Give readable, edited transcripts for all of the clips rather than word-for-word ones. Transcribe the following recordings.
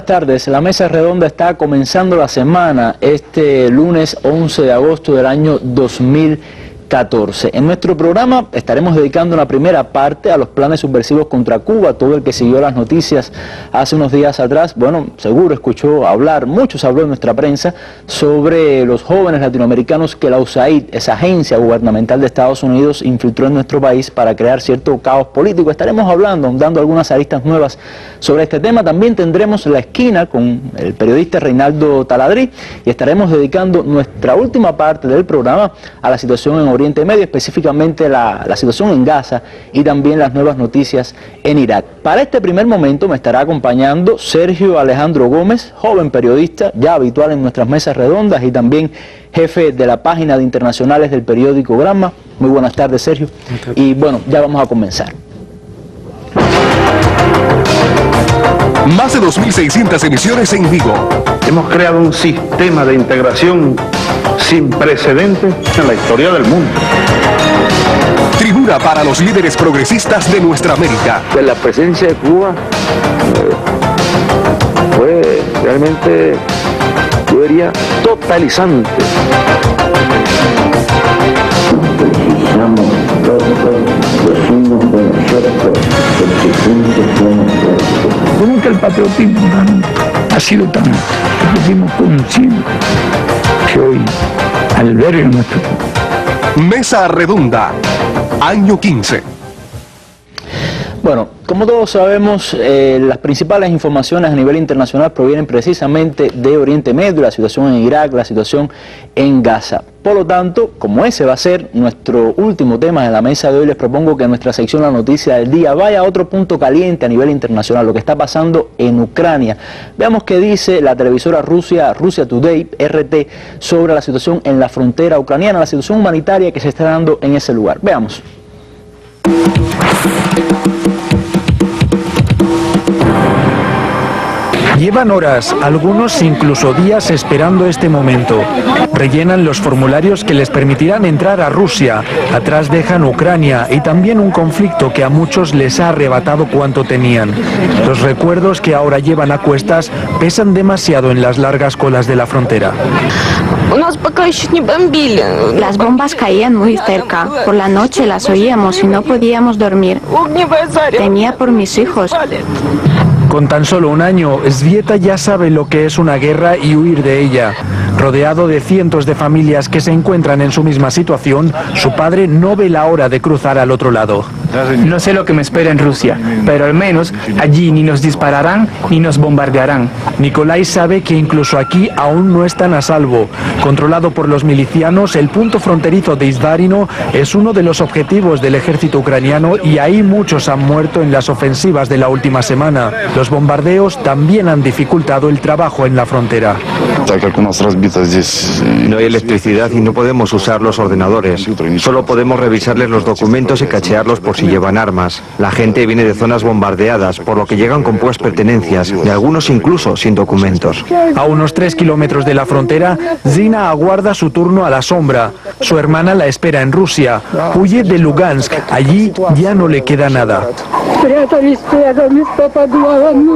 tardes. La mesa redonda está comenzando la semana, este lunes 11 de agosto del año 2014. En nuestro programa estaremos dedicando una primera parte a los planes subversivos contra Cuba. Todo el que siguió las noticias hace unos días atrás, bueno, seguro escuchó hablar, muchos habló en nuestra prensa, sobre los jóvenes latinoamericanos que la USAID, esa agencia gubernamental de Estados Unidos, infiltró en nuestro país para crear cierto caos político. Estaremos hablando, dando algunas aristas nuevas sobre este tema. También tendremos la esquina con el periodista Reinaldo Taladrí y estaremos dedicando nuestra última parte del programa a la situación en Oriente Medio, específicamente la situación en Gaza y también las nuevas noticias en Irak. Para este primer momento me estará acompañando Sergio Alejandro Gómez, joven periodista, ya habitual en nuestras mesas redondas y también jefe de la página de internacionales del periódico Gramma. Muy buenas tardes, Sergio. Y bueno, ya vamos a comenzar. Más de 2.600 emisiones en vivo. Hemos creado un sistema de integración sin precedentes en la historia del mundo. Tribuna para los líderes progresistas de nuestra América. La presencia de Cuba fue realmente, yo diría, totalizante. Nunca el patriotismo ha sido tan consciente que hoy alberga nuestro. Mesa redonda, año 15. Bueno, como todos sabemos, las principales informaciones a nivel internacional provienen precisamente de Oriente Medio, la situación en Irak, la situación en Gaza. Por lo tanto, como ese va a ser nuestro último tema de la mesa de hoy, les propongo que en nuestra sección La Noticia del Día vaya a otro punto caliente a nivel internacional, lo que está pasando en Ucrania. Veamos qué dice la televisora Russia Today, RT, sobre la situación en la frontera ucraniana, la situación humanitaria que se está dando en ese lugar. Veamos. Llevan horas, algunos incluso días esperando este momento. Rellenan los formularios que les permitirán entrar a Rusia. Atrás dejan Ucrania y también un conflicto que a muchos les ha arrebatado cuanto tenían. Los recuerdos que ahora llevan a cuestas pesan demasiado en las largas colas de la frontera. Las bombas caían muy cerca. Por la noche las oíamos y no podíamos dormir. Temía por mis hijos. Con tan solo un año, Svieta ya sabe lo que es una guerra y huir de ella. Rodeado de cientos de familias que se encuentran en su misma situación, su padre no ve la hora de cruzar al otro lado. No sé lo que me espera en Rusia, pero al menos allí ni nos dispararán ni nos bombardearán. Nikolai sabe que incluso aquí aún no están a salvo. Controlado por los milicianos, el punto fronterizo de Izdarino es uno de los objetivos del ejército ucraniano y ahí muchos han muerto en las ofensivas de la última semana. Los bombardeos también han dificultado el trabajo en la frontera. No hay electricidad y no podemos usar los ordenadores. Solo podemos revisarles los documentos y cachearlos por si llevan armas. La gente viene de zonas bombardeadas, por lo que llegan con pocas pertenencias, y algunos incluso sin documentos. A unos 3 kilómetros de la frontera, Zina aguarda su turno a la sombra. Su hermana la espera en Rusia. Huye de Lugansk. Allí ya no le queda nada.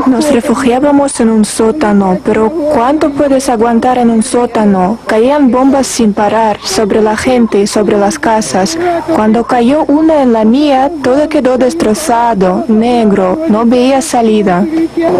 Nos refugiábamos en un sótano, pero ¿cuánto puedes aguantar en un sótano? Caían bombas sin parar, sobre la gente y sobre las casas. Cuando cayó una en la mía, todo quedó destrozado, negro, no veía salida.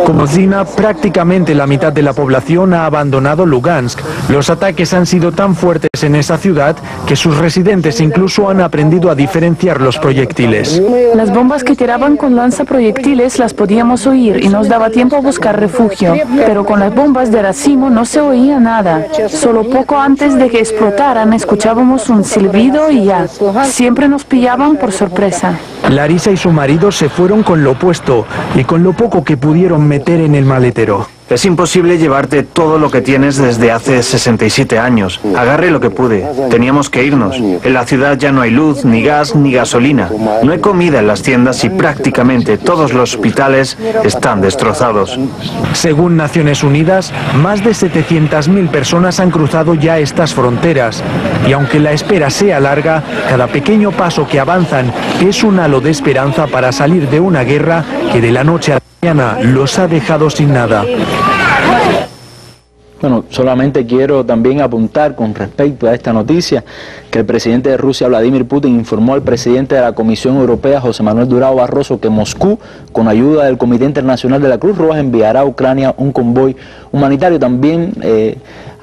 Como Zina, prácticamente la mitad de la población ha abandonado Lugansk. Los ataques han sido tan fuertes en esa ciudad que sus residentes incluso han aprendido a diferenciar los proyectiles. Las bombas que tiraban con lanzaproyectiles las podíamos oír y nos daba tiempo a buscar refugio, pero con las bombas de racimo no se oía nada. Solo poco antes de que explotaran escuchábamos un silbido y ya. Siempre nos pillaban por sorpresa. Larisa y su marido se fueron con lo puesto y con lo poco que pudieron meter en el maletero. Es imposible llevarte todo lo que tienes desde hace 67 años. Agarré lo que pude. Teníamos que irnos. En la ciudad ya no hay luz, ni gas, ni gasolina. No hay comida en las tiendas y prácticamente todos los hospitales están destrozados. Según Naciones Unidas, más de 700.000 personas han cruzado ya estas fronteras. Y aunque la espera sea larga, cada pequeño paso que avanzan es un halo de esperanza para salir de una guerra que de la noche a la mañana los ha dejado sin nada. Bueno, solamente quiero también apuntar con respecto a esta noticia que el presidente de Rusia, Vladimir Putin, informó al presidente de la Comisión Europea, José Manuel Durão Barroso, que Moscú, con ayuda del Comité Internacional de la Cruz Roja, enviará a Ucrania un convoy humanitario. También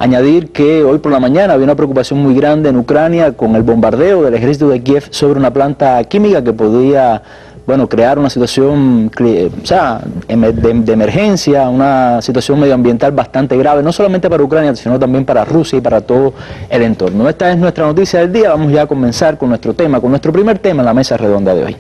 añadir que hoy por la mañana había una preocupación muy grande en Ucrania con el bombardeo del ejército de Kiev sobre una planta química que podía, bueno, crear una situación de emergencia, una situación medioambiental bastante grave, no solamente para Ucrania, sino también para Rusia y para todo el entorno. Esta es nuestra noticia del día. Vamos ya a comenzar con nuestro tema, con nuestro primer tema en la mesa redonda de hoy.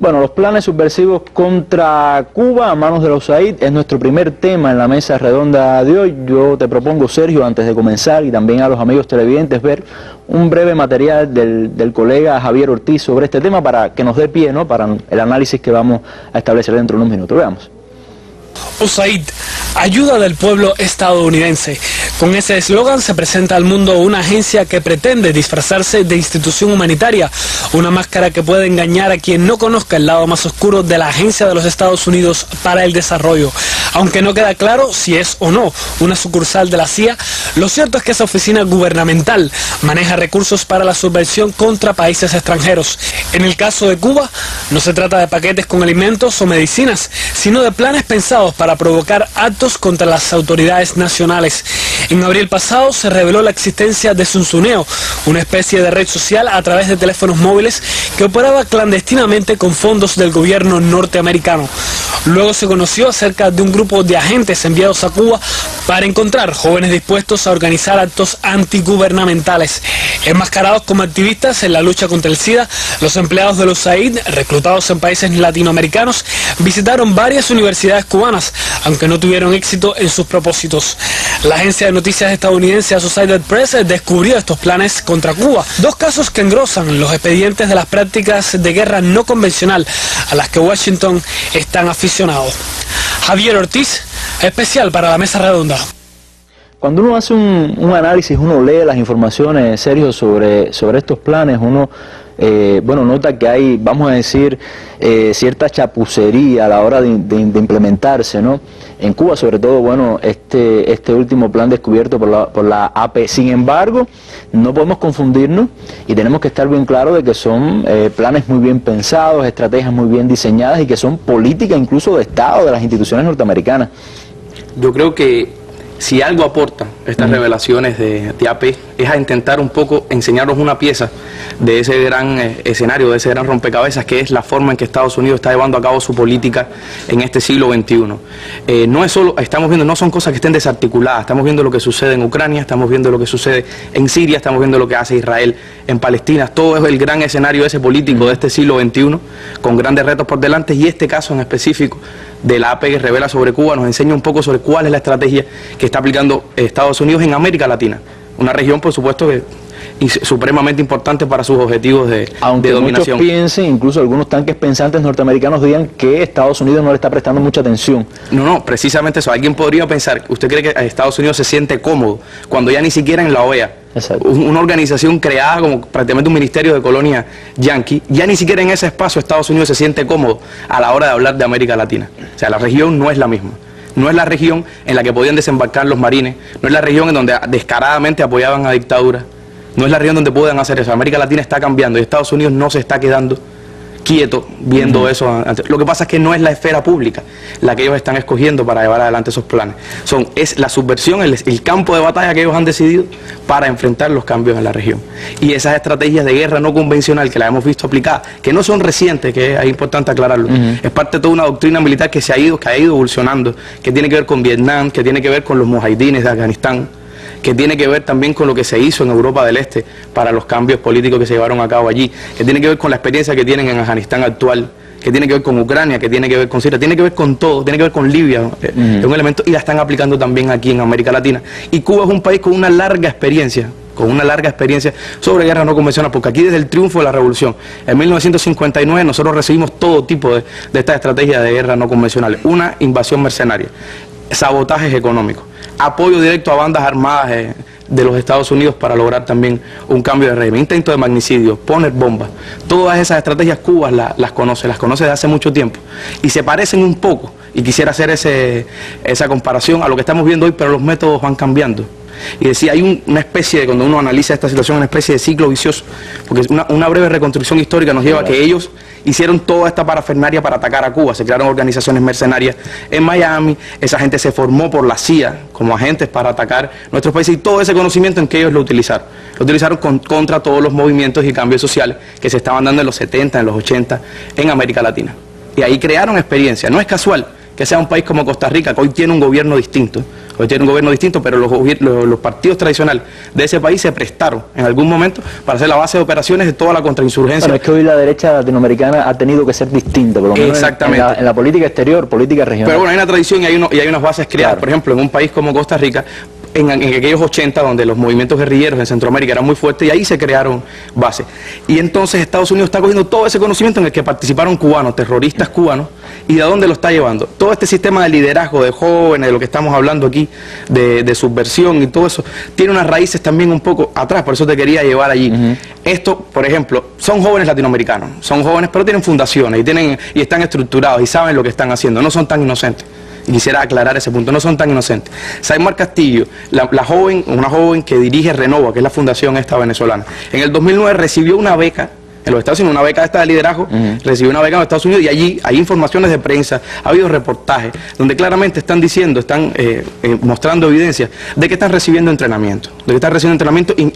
Bueno, los planes subversivos contra Cuba a manos de los USAID es nuestro primer tema en la mesa redonda de hoy. Yo te propongo, Sergio, antes de comenzar, y también a los amigos televidentes, ver un breve material del colega Javier Ortiz sobre este tema para que nos dé pie, ¿no?, para el análisis que vamos a establecer dentro de unos minutos. Veamos. USAID, ayuda del pueblo estadounidense. Con ese eslogan se presenta al mundo una agencia que pretende disfrazarse de institución humanitaria, una máscara que puede engañar a quien no conozca el lado más oscuro de la Agencia de los Estados Unidos para el Desarrollo. Aunque no queda claro si es o no una sucursal de la CIA, lo cierto es que esa oficina gubernamental maneja recursos para la subversión contra países extranjeros. En el caso de Cuba, no se trata de paquetes con alimentos o medicinas, sino de planes pensados para provocar actos contra las autoridades nacionales. En abril pasado se reveló la existencia de Zunzuneo, una especie de red social a través de teléfonos móviles que operaba clandestinamente con fondos del gobierno norteamericano. Luego se conoció acerca de un grupo de agentes enviados a Cuba para encontrar jóvenes dispuestos a organizar actos antigubernamentales. Enmascarados como activistas en la lucha contra el SIDA, los empleados de los USAID, reclutados en países latinoamericanos, visitaron varias universidades cubanas, aunque no tuvieron éxito en sus propósitos. La agencia de noticias estadounidense Associated Press descubrió estos planes contra Cuba, dos casos que engrosan los expedientes de las prácticas de guerra no convencional a las que Washington es tan aficionado. Javier Ortiz, especial para la mesa redonda. Cuando uno hace un análisis, uno lee las informaciones, Sergio, sobre estos planes, uno nota que hay, vamos a decir, cierta chapucería a la hora de implementarse, ¿no? En Cuba, sobre todo, bueno, este último plan descubierto por la AP. Sin embargo, no podemos confundirnos y tenemos que estar bien claros de que son planes muy bien pensados, estrategias muy bien diseñadas y que son políticas incluso de Estado, de las instituciones norteamericanas. Yo creo que si algo aporta estas revelaciones de AP es a intentar un poco enseñarnos una pieza de ese gran escenario, de ese gran rompecabezas que es la forma en que Estados Unidos está llevando a cabo su política en este siglo XXI. No es solo, estamos viendo, no son cosas que estén desarticuladas, estamos viendo lo que sucede en Ucrania, estamos viendo lo que sucede en Siria, estamos viendo lo que hace Israel en Palestina, todo es el gran escenario ese político de este siglo XXI, con grandes retos por delante, y este caso en específico de la AP que revela sobre Cuba nos enseña un poco sobre cuál es la estrategia que está aplicando Estados Unidos en América Latina, una región por supuesto que supremamente importante para sus objetivos de dominación. Aunque muchos piensen, incluso algunos tanques pensantes norteamericanos digan que Estados Unidos no le está prestando mucha atención. No, precisamente eso. Alguien podría pensar, ¿usted cree que Estados Unidos se siente cómodo cuando ya ni siquiera en la OEA, una organización creada como prácticamente un ministerio de colonia yanqui, ya ni siquiera en ese espacio Estados Unidos se siente cómodo a la hora de hablar de América Latina? O sea, la región no es la misma. No es la región en la que podían desembarcar los marines, no es la región en donde descaradamente apoyaban a dictaduras, no es la región donde puedan hacer eso. América Latina está cambiando y Estados Unidos no se está quedando quieto viendo eso. Lo que pasa es que no es la esfera pública la que ellos están escogiendo para llevar adelante esos planes. Es la subversión, el campo de batalla que ellos han decidido para enfrentar los cambios en la región. Y esas estrategias de guerra no convencional que la hemos visto aplicadas, que no son recientes, que es importante aclararlo, es parte de toda una doctrina militar que ha ido evolucionando, que tiene que ver con Vietnam, que tiene que ver con los mujahidines de Afganistán, que tiene que ver también con lo que se hizo en Europa del Este para los cambios políticos que se llevaron a cabo allí, que tiene que ver con la experiencia que tienen en Afganistán actual, que tiene que ver con Ucrania, que tiene que ver con Siria, tiene que ver con todo, tiene que ver con Libia, es un elemento, y la están aplicando también aquí en América Latina. Y Cuba es un país con una larga experiencia con una larga experiencia sobre guerra no convencional, porque aquí desde el triunfo de la revolución, en 1959, nosotros recibimos todo tipo de estas estrategias de guerra no convencionales. Una invasión mercenaria, sabotajes económicos, apoyo directo a bandas armadas de los Estados Unidos para lograr también un cambio de régimen, intento de magnicidio, poner bombas. Todas esas estrategias Cuba las conoce desde hace mucho tiempo y se parecen un poco, y quisiera hacer esa comparación a lo que estamos viendo hoy, pero los métodos van cambiando. Y decía, hay una especie de, cuando uno analiza esta situación, una especie de ciclo vicioso, porque una breve reconstrucción histórica nos lleva a que ellos hicieron toda esta parafernaria para atacar a Cuba, se crearon organizaciones mercenarias en Miami, esa gente se formó por la CIA como agentes para atacar nuestros países, y todo ese conocimiento en que ellos lo utilizaron contra todos los movimientos y cambios sociales que se estaban dando en los 70, en los 80 en América Latina. Y ahí crearon experiencia. No es casual que sea un país como Costa Rica, que hoy tiene un gobierno distinto, pero los partidos tradicionales de ese país se prestaron en algún momento para ser la base de operaciones de toda la contrainsurgencia. Pero es que hoy la derecha latinoamericana ha tenido que ser distinta, por lo menos en la política exterior, política regional. Pero bueno, hay una tradición y hay unas bases creadas. Claro. Por ejemplo, en un país como Costa Rica, en aquellos 80, donde los movimientos guerrilleros en Centroamérica eran muy fuertes, y ahí se crearon bases. Y entonces Estados Unidos está cogiendo todo ese conocimiento en el que participaron cubanos, terroristas cubanos, y de dónde lo está llevando. Todo este sistema de liderazgo de jóvenes, de lo que estamos hablando aquí, de subversión y todo eso, tiene unas raíces también un poco atrás, por eso te quería llevar allí. Esto, por ejemplo, son jóvenes latinoamericanos, son jóvenes pero tienen fundaciones y están estructurados y saben lo que están haciendo, no son tan inocentes. Y quisiera aclarar ese punto, no son tan inocentes. Saymar Castillo, una joven que dirige Renova, que es la fundación esta venezolana, en el 2009 recibió una beca en los Estados Unidos, una beca esta de liderazgo, recibió una beca en los Estados Unidos, y allí hay informaciones de prensa, ha habido reportajes donde claramente están diciendo, están mostrando evidencia de que están recibiendo entrenamiento,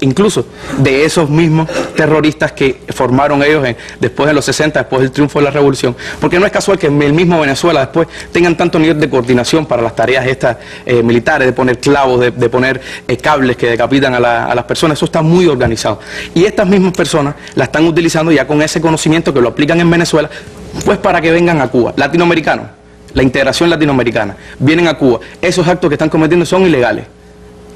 incluso de esos mismos terroristas que formaron ellos después de los 60, después del triunfo de la revolución, porque no es casual que en el mismo Venezuela después tengan tanto nivel de coordinación para las tareas estas militares, de poner clavos, de poner cables que decapitan a las personas. Eso está muy organizado, y estas mismas personas la están utilizando ya con ese conocimiento que lo aplican en Venezuela, pues para que vengan a Cuba. Latinoamericanos, la integración latinoamericana, vienen a Cuba. Esos actos que están cometiendo son ilegales.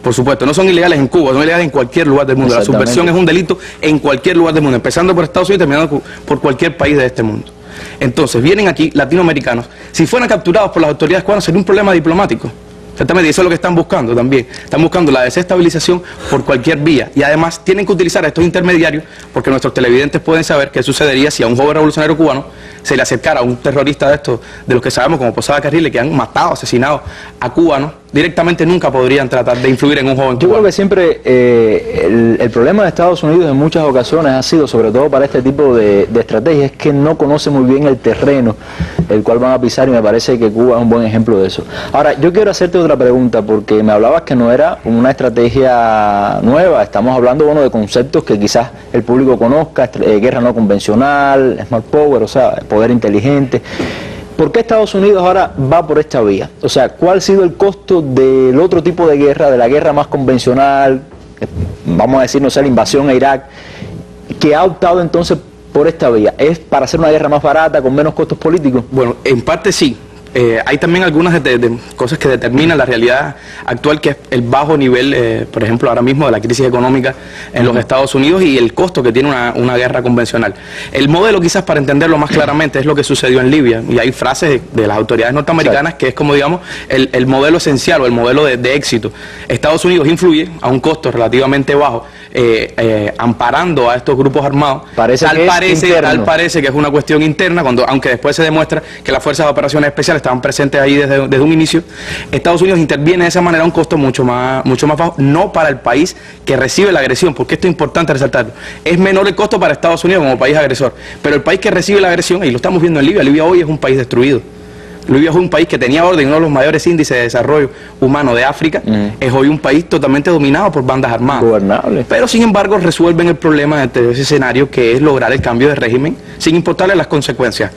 Por supuesto, no son ilegales en Cuba, son ilegales en cualquier lugar del mundo. La subversión es un delito en cualquier lugar del mundo, empezando por Estados Unidos y terminando por cualquier país de este mundo. Entonces, vienen aquí latinoamericanos. Si fueran capturados por las autoridades cubanas, sería un problema diplomático. Exactamente, y eso es lo que están buscando también. Están buscando la desestabilización por cualquier vía. Y además tienen que utilizar a estos intermediarios, porque nuestros televidentes pueden saber qué sucedería si a un joven revolucionario cubano se le acercara a un terrorista de estos, de los que sabemos como Posada Carriles, que han matado, asesinado a cubanos. Directamente nunca podrían tratar de influir en un joven cubano. Yo creo que siempre el problema de Estados Unidos en muchas ocasiones ha sido, sobre todo para este tipo de estrategias, es que no conoce muy bien el terreno el cual van a pisar, y me parece que Cuba es un buen ejemplo de eso. Ahora, yo quiero hacerte otra pregunta, porque me hablabas que no era una estrategia nueva. Estamos hablando, bueno, de conceptos que quizás el público conozca, guerra no convencional, smart power, o sea, poder inteligente. ¿Por qué Estados Unidos ahora va por esta vía? O sea, ¿cuál ha sido el costo del otro tipo de guerra, de la guerra más convencional, vamos a decir, no sé, la invasión a Irak, que ha optado entonces por esta vía? ¿Es para hacer una guerra más barata, con menos costos políticos? Bueno, en parte sí. Hay también algunas cosas que determinan la realidad actual, que es el bajo nivel, por ejemplo, ahora mismo de la crisis económica en los Estados Unidos y el costo que tiene una guerra convencional. El modelo, quizás para entenderlo más claramente, es lo que sucedió en Libia, y hay frases de las autoridades norteamericanas que es como, digamos, el modelo esencial o el modelo de éxito. Estados Unidos influye a un costo relativamente bajo, amparando a estos grupos armados. Tal parece que es una cuestión interna, aunque después se demuestra que las fuerzas de operaciones especiales estaban presentes ahí desde un inicio. Estados Unidos interviene de esa manera a un costo mucho más bajo, no para el país que recibe la agresión, porque esto es importante resaltarlo. Es menor el costo para Estados Unidos como país agresor, pero el país que recibe la agresión, y lo estamos viendo en Libia, Libia hoy es un país destruido. Libia es un país que tenía orden, uno de los mayores índices de desarrollo humano de África, es hoy un país totalmente dominado por bandas armadas. Gobernable. Pero sin embargo resuelven el problema de ese escenario, que es lograr el cambio de régimen sin importarle las consecuencias.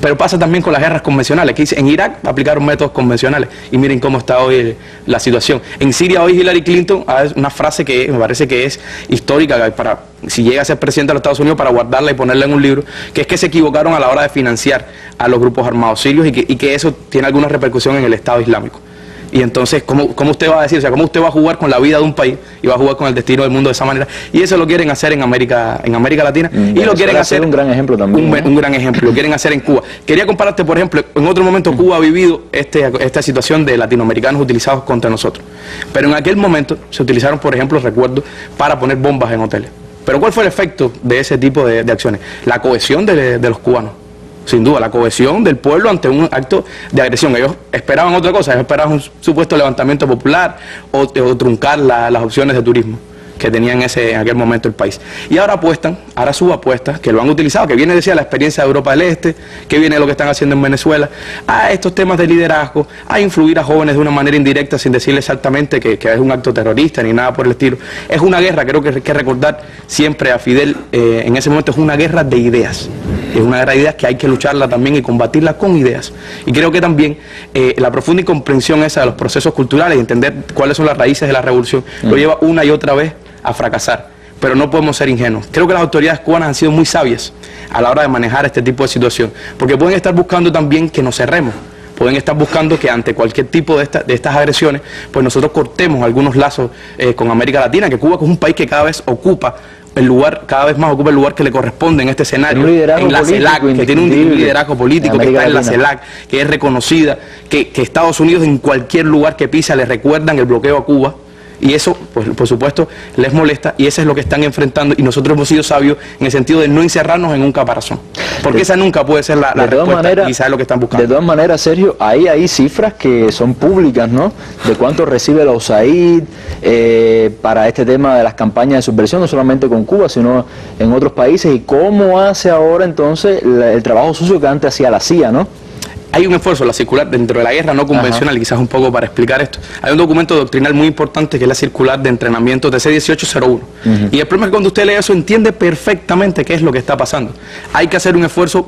Pero pasa también con las guerras convencionales, que en Irak aplicaron métodos convencionales, y miren cómo está hoy la situación. En Siria hoy Hillary Clinton ha una frase que me parece que es histórica, para si llega a ser presidente de los Estados Unidos, para guardarla y ponerla en un libro, que es que se equivocaron a la hora de financiar a los grupos armados sirios, y que eso tiene alguna repercusión en el Estado Islámico. Y entonces, ¿cómo usted va a decir? O sea, ¿cómo usted va a jugar con la vida de un país y va a jugar con el destino del mundo de esa manera? Y eso lo quieren hacer en América Latina. Y lo quieren hacer un gran ejemplo también. Un gran ejemplo. Lo quieren hacer en Cuba. Quería compararte, por ejemplo, en otro momento Cuba ha vivido esta situación de latinoamericanos utilizados contra nosotros. Pero en aquel momento se utilizaron, por ejemplo, recuerdo, para poner bombas en hoteles. Pero ¿cuál fue el efecto de ese tipo de acciones? La cohesión de los cubanos. Sin duda, la cohesión del pueblo ante un acto de agresión. Ellos esperaban otra cosa, ellos esperaban un supuesto levantamiento popular o truncar las opciones de turismo que tenía en aquel momento el país. Y ahora apuestan, ahora subapuestas, que lo han utilizado, que viene, decía, la experiencia de Europa del Este, que viene lo que están haciendo en Venezuela, a estos temas de liderazgo, a influir a jóvenes de una manera indirecta sin decirle exactamente que es un acto terrorista ni nada por el estilo. Es una guerra, creo que hay que recordar siempre a Fidel, en ese momento es una guerra de ideas. Es una guerra de ideas que hay que lucharla también y combatirla con ideas. Y creo que también la profunda incomprensión esa de los procesos culturales y entender cuáles son las raíces de la revolución lo lleva una y otra vez a fracasar. Pero no podemos ser ingenuos. Creo que las autoridades cubanas han sido muy sabias a la hora de manejar este tipo de situación, porque pueden estar buscando también que nos cerremos, pueden estar buscando que ante cualquier tipo de estas agresiones, pues nosotros cortemos algunos lazos con América Latina, que Cuba es un país que cada vez ocupa el lugar, cada vez más ocupa el lugar que le corresponde en este escenario, en la CELAC, que tiene un liderazgo político, que está en la CELAC, que es reconocida, que Estados Unidos en cualquier lugar que pisa le recuerdan el bloqueo a Cuba. Y eso, pues, por supuesto, les molesta y eso es lo que están enfrentando y nosotros hemos sido sabios en el sentido de no encerrarnos en un caparazón. Porque esa nunca puede ser la respuesta y saber lo que están buscando. De todas maneras, Sergio, hay cifras que son públicas, ¿no? De cuánto recibe la USAID para este tema de las campañas de subversión, no solamente con Cuba, sino en otros países y cómo hace ahora entonces el trabajo sucio que antes hacía la CIA, ¿no? Hay un esfuerzo, la circular dentro de la guerra no convencional, quizás un poco para explicar esto. Hay un documento doctrinal muy importante que es la circular de entrenamiento TC-1801. Y el problema es que cuando usted lee eso entiende perfectamente qué es lo que está pasando. Hay que hacer un esfuerzo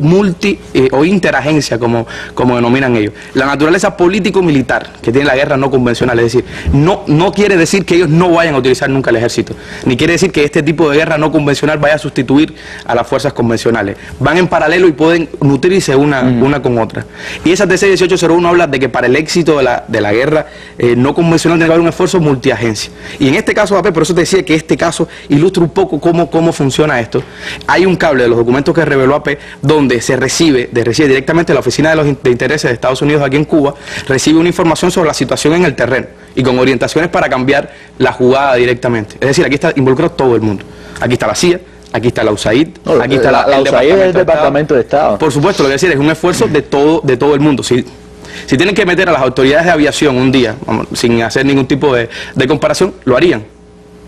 o interagencia, como denominan ellos. La naturaleza político-militar que tiene la guerra no convencional, es decir, no quiere decir que ellos no vayan a utilizar nunca el ejército, ni quiere decir que este tipo de guerra no convencional vaya a sustituir a las fuerzas convencionales. Van en paralelo y pueden nutrirse una con otra. Y esa TC-1801 habla de que para el éxito de la guerra no convencional tiene que haber un esfuerzo multiagencia. Y en este caso, AP, por eso te decía que este caso ilustra un poco cómo funciona esto. Hay un cable de los documentos que reveló AP donde se recibe directamente la Oficina de Intereses de Estados Unidos aquí en Cuba, recibe una información sobre la situación en el terreno y con orientaciones para cambiar la jugada directamente. Es decir, aquí está involucrado todo el mundo. Aquí está la CIA, aquí está la USAID, aquí está la USAID es el Departamento de Estado. Por supuesto, lo que decir es un esfuerzo de todo el mundo. Si tienen que meter a las autoridades de aviación un día, sin hacer ningún tipo de comparación, lo harían.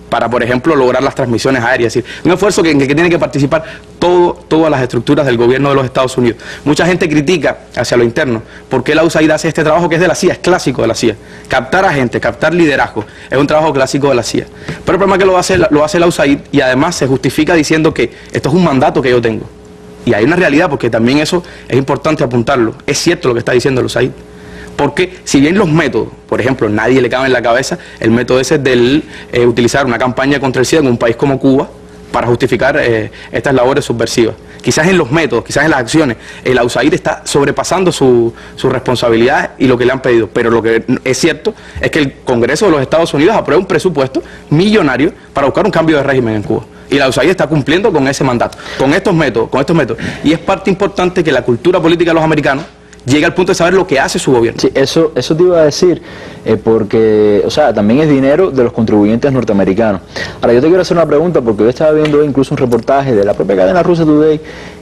Para, por ejemplo, lograr las transmisiones aéreas. Es decir, un esfuerzo en el que tienen que participar todas las estructuras del gobierno de los Estados Unidos. Mucha gente critica hacia lo interno por qué la USAID hace este trabajo que es de la CIA, es clásico de la CIA. Captar a gente, captar liderazgo, es un trabajo clásico de la CIA. Pero el problema es que lo hace la USAID y además se justifica diciendo que esto es un mandato que yo tengo. Y hay una realidad, porque también eso es importante apuntarlo. Es cierto lo que está diciendo la USAID. Porque si bien los métodos, por ejemplo, nadie le cabe en la cabeza el método ese del utilizar una campaña contra el SIDA en un país como Cuba para justificar estas labores subversivas. Quizás en los métodos, quizás en las acciones, la USAID está sobrepasando sus responsabilidades y lo que le han pedido. Pero lo que es cierto es que el Congreso de los Estados Unidos aprueba un presupuesto millonario para buscar un cambio de régimen en Cuba. Y la USAID está cumpliendo con ese mandato, con estos métodos. Y es parte importante que la cultura política de los americanos llega al punto de saber lo que hace su gobierno. Sí, eso te iba a decir, porque, o sea, también es dinero de los contribuyentes norteamericanos. Ahora, yo te quiero hacer una pregunta, porque yo estaba viendo incluso un reportaje de la propia cadena Russia Today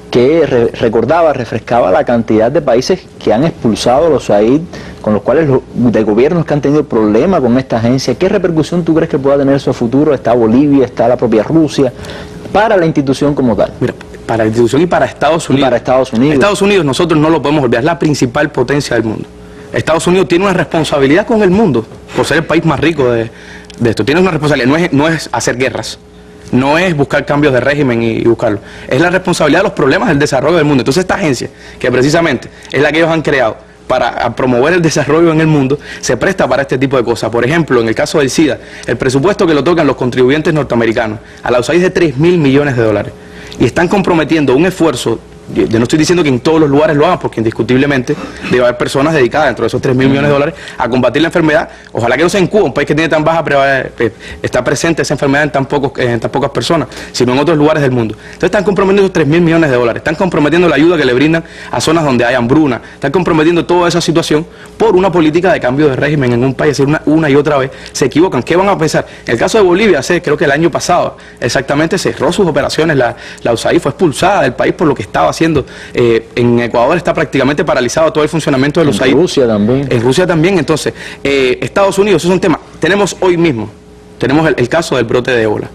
que refrescaba la cantidad de países que han expulsado a los USAID, con los cuales de gobiernos que han tenido problemas con esta agencia. ¿Qué repercusión tú crees que pueda tener eso a futuro? Está Bolivia, está la propia Rusia, para la institución como tal. Mira, para la institución y para Estados Unidos. Estados Unidos nosotros no lo podemos olvidar, es la principal potencia del mundo. Estados Unidos tiene una responsabilidad con el mundo, por ser el país más rico de esto. Tiene una responsabilidad, no es hacer guerras, no es buscar cambios de régimen y buscarlo. Es la responsabilidad de los problemas del desarrollo del mundo. Entonces esta agencia, que precisamente es la que ellos han creado para promover el desarrollo en el mundo, se presta para este tipo de cosas. Por ejemplo, en el caso del SIDA, el presupuesto que lo tocan los contribuyentes norteamericanos a la USAID es de $3.000 millones. Y están comprometiendo un esfuerzo Yo no estoy diciendo que en todos los lugares lo hagan, porque indiscutiblemente debe haber personas dedicadas dentro de esos 3.000 millones de dólares a combatir la enfermedad. Ojalá que no sea en Cuba, un país que tiene tan baja está presente esa enfermedad en tan pocas personas, sino en otros lugares del mundo. Entonces están comprometiendo esos 3.000 millones de dólares, están comprometiendo la ayuda que le brindan a zonas donde hay hambruna, están comprometiendo toda esa situación por una política de cambio de régimen en un país. Es decir, una y otra vez se equivocan. ¿Qué van a pensar? En el caso de Bolivia, creo que el año pasado exactamente cerró sus operaciones, la USAID fue expulsada del país por lo que estaba haciendo. En Ecuador está prácticamente paralizado todo el funcionamiento de los USAID. En Rusia también. En Rusia también. Entonces, Estados Unidos, eso es un tema. Tenemos hoy mismo, tenemos el caso del brote de ébola,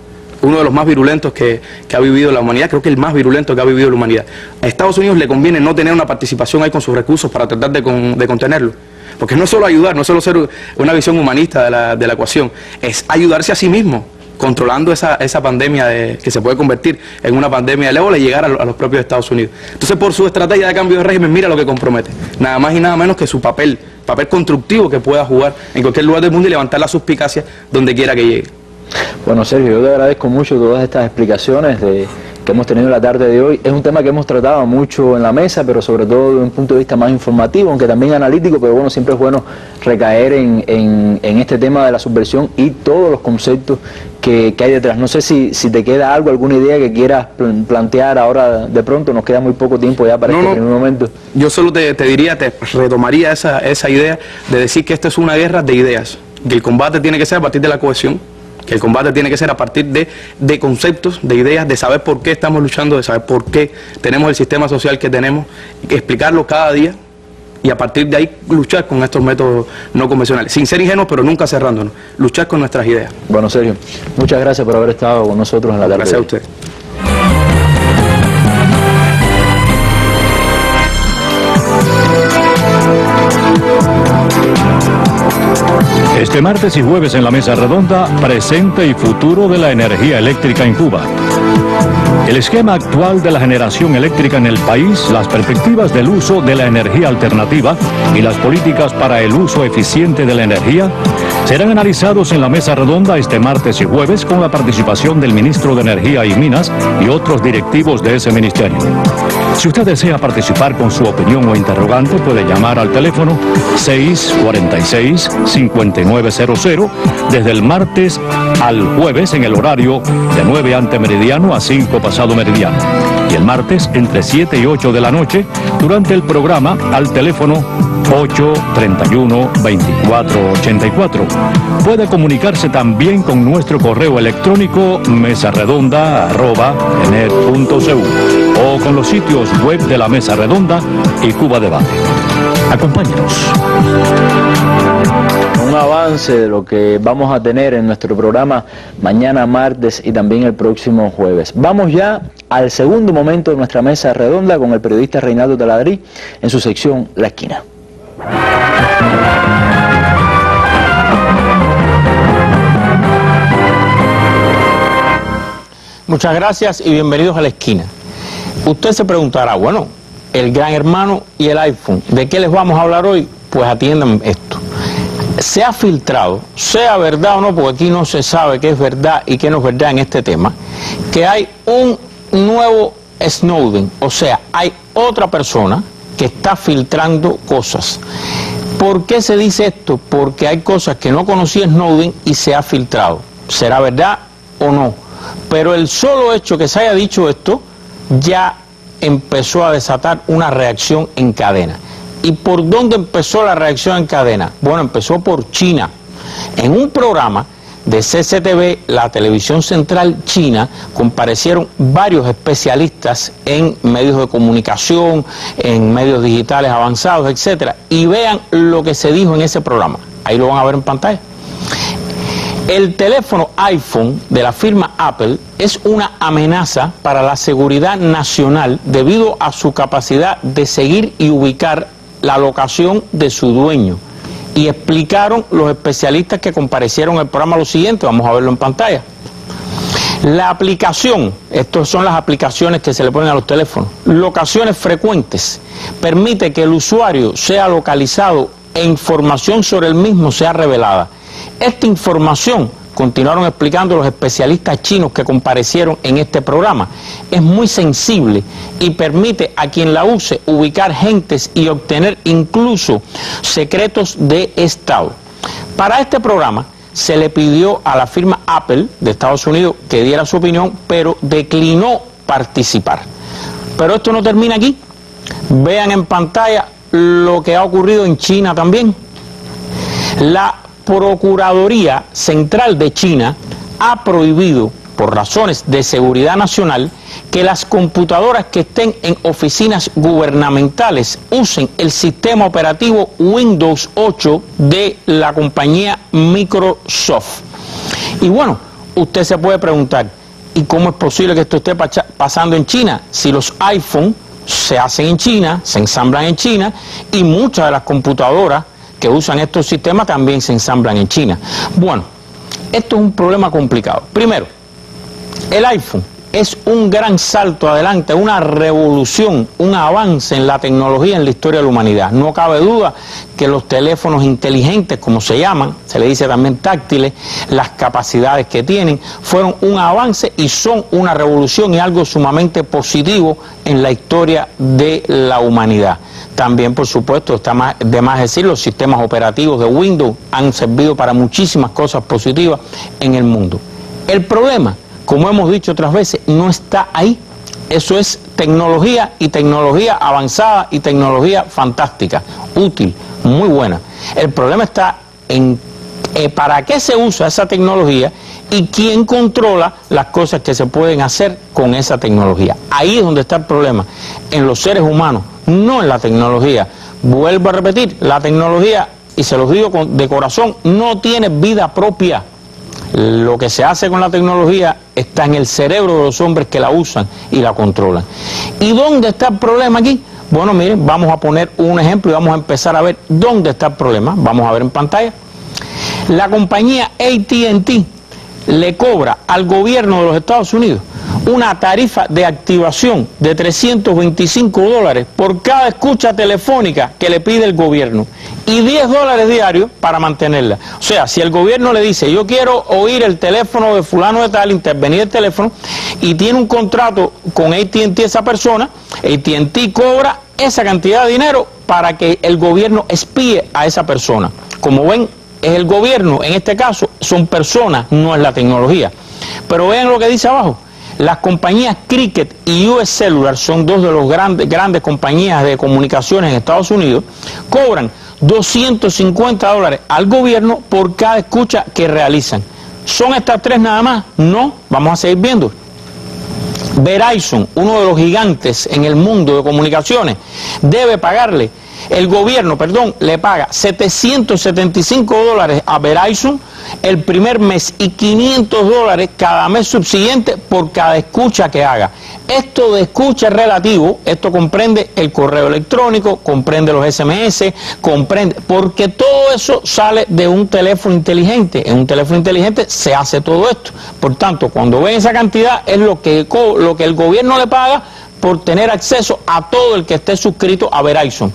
uno de los más virulentos que ha vivido la humanidad, creo que el más virulento que ha vivido la humanidad. A Estados Unidos le conviene no tener una participación ahí con sus recursos para tratar de contenerlo. Porque no es solo ayudar, no es solo ser una visión humanista de la ecuación, es ayudarse a sí mismo, controlando esa pandemia que se puede convertir en una pandemia del ébola y llegar a los propios Estados Unidos. Entonces, por su estrategia de cambio de régimen, mira lo que compromete. Nada más y nada menos que su papel constructivo que pueda jugar en cualquier lugar del mundo y levantar la suspicacia donde quiera que llegue. Bueno, Sergio, yo te agradezco mucho todas estas explicaciones que hemos tenido la tarde de hoy. Es un tema que hemos tratado mucho en la mesa, pero sobre todo desde un punto de vista más informativo, aunque también analítico, pero bueno, siempre es bueno recaer en este tema de la subversión y todos los conceptos que hay detrás. No sé si te queda algo, alguna idea que quieras plantear ahora de pronto. Nos queda muy poco tiempo ya para este primer momento. Yo solo te diría, te retomaría esa idea de decir que esta es una guerra de ideas, que el combate tiene que ser a partir de la cohesión, que el combate tiene que ser a partir de conceptos, de ideas, de saber por qué estamos luchando, de saber por qué tenemos el sistema social que tenemos, explicarlo cada día y a partir de ahí luchar con estos métodos no convencionales, sin ser ingenuos pero nunca cerrándonos, luchar con nuestras ideas. Bueno, Sergio, muchas gracias por haber estado con nosotros en la tarde. Gracias a usted. Este martes y jueves en la Mesa Redonda, presente y futuro de la energía eléctrica en Cuba. El esquema actual de la generación eléctrica en el país, las perspectivas del uso de la energía alternativa y las políticas para el uso eficiente de la energía serán analizados en la Mesa Redonda este martes y jueves con la participación del Ministro de Energía y Minas y otros directivos de ese ministerio. Si usted desea participar con su opinión o interrogante, puede llamar al teléfono 646-5900 desde el martes al jueves en el horario de 9 ante meridiano a 5 pasado meridiano. Y el martes entre 7 y 8 de la noche durante el programa al teléfono 831-2484. Puede comunicarse también con nuestro correo electrónico mesaredonda@enet.cu o con los sitios web de la Mesa Redonda y Cuba Debate. Acompáñenos. Un avance de lo que vamos a tener en nuestro programa mañana martes y también el próximo jueves. Vamos ya al segundo momento de nuestra Mesa Redonda con el periodista Reinaldo Taladrí en su sección La Esquina. Muchas gracias y bienvenidos a La Esquina. Usted se preguntará, bueno, el Gran Hermano y el iPhone, ¿de qué les vamos a hablar hoy? Pues atiendan esto. Se ha filtrado, sea verdad o no, porque aquí no se sabe qué es verdad y qué no es verdad en este tema, que hay un nuevo Snowden, o sea, hay otra persona que está filtrando cosas. ¿Por qué se dice esto? Porque hay cosas que no conocía Snowden y se ha filtrado. ¿Será verdad o no? Pero el solo hecho que se haya dicho esto ya empezó a desatar una reacción en cadena. ¿Y por dónde empezó la reacción en cadena? Bueno, empezó por China. En un programa de CCTV, la televisión central china, comparecieron varios especialistas en medios de comunicación, en medios digitales avanzados, etcétera. Y vean lo que se dijo en ese programa. Ahí lo van a ver en pantalla. El teléfono iPhone de la firma Apple es una amenaza para la seguridad nacional debido a su capacidad de seguir y ubicar la locación de su dueño. Y explicaron los especialistas que comparecieron en el programa lo siguiente, vamos a verlo en pantalla. La aplicación, estas son las aplicaciones que se le ponen a los teléfonos, locaciones frecuentes, permite que el usuario sea localizado e información sobre el mismo sea revelada. Esta información continuaron explicando los especialistas chinos que comparecieron en este programa, es muy sensible y permite a quien la use ubicar gentes y obtener incluso secretos de Estado. Para este programa se le pidió a la firma Apple de Estados Unidos que diera su opinión, pero declinó participar. Pero esto no termina aquí. Vean en pantalla lo que ha ocurrido en China también. La Procuraduría Central de China ha prohibido, por razones de seguridad nacional, que las computadoras que estén en oficinas gubernamentales usen el sistema operativo Windows 8 de la compañía Microsoft. Y bueno, usted se puede preguntar, ¿y cómo es posible que esto esté pasando en China? Si los iPhone se hacen en China, se ensamblan en China, y muchas de las computadoras que usan estos sistemas también se ensamblan en China. Bueno, esto es un problema complicado. Primero, el iPhone es un gran salto adelante, una revolución, un avance en la tecnología en la historia de la humanidad. No cabe duda que los teléfonos inteligentes, como se llaman, se le dice también táctiles, las capacidades que tienen, fueron un avance y son una revolución y algo sumamente positivo en la historia de la humanidad. También, por supuesto, está de más decir, los sistemas operativos de Windows han servido para muchísimas cosas positivas en el mundo. El problema, como hemos dicho otras veces, no está ahí. Eso es tecnología, y tecnología avanzada y tecnología fantástica, útil, muy buena. El problema está en para qué se usa esa tecnología y quién controla las cosas que se pueden hacer con esa tecnología. Ahí es donde está el problema, en los seres humanos, no en la tecnología. Vuelvo a repetir, la tecnología, y se los digo de corazón, no tiene vida propia. Lo que se hace con la tecnología está en el cerebro de los hombres que la usan y la controlan. ¿Y dónde está el problema aquí? Bueno, miren, vamos a poner un ejemplo y vamos a empezar a ver dónde está el problema. Vamos a ver en pantalla. La compañía AT&T le cobra al gobierno de los Estados Unidos una tarifa de activación de $325 por cada escucha telefónica que le pide el gobierno y $10 diarios para mantenerla. O sea, si el gobierno le dice, yo quiero oír el teléfono de fulano de tal, intervenir el teléfono, y tiene un contrato con AT&T esa persona, AT&T cobra esa cantidad de dinero para que el gobierno espíe a esa persona. Como ven, es el gobierno, en este caso, son personas, no es la tecnología. Pero vean lo que dice abajo. Las compañías Cricket y US Cellular, son dos de las grandes compañías de comunicaciones en Estados Unidos, cobran $250 al gobierno por cada escucha que realizan. ¿Son estas tres nada más? No, vamos a seguir viendo. Verizon, uno de los gigantes en el mundo de comunicaciones, debe pagarle, el gobierno, perdón, le paga $775 a Verizon el primer mes y $500 cada mes subsiguiente por cada escucha que haga. Esto de escucha es relativo, esto comprende el correo electrónico, comprende los SMS, comprende, porque todo eso sale de un teléfono inteligente. En un teléfono inteligente se hace todo esto. Por tanto, cuando ven esa cantidad es lo que el gobierno le paga por tener acceso a todo el que esté suscrito a Verizon.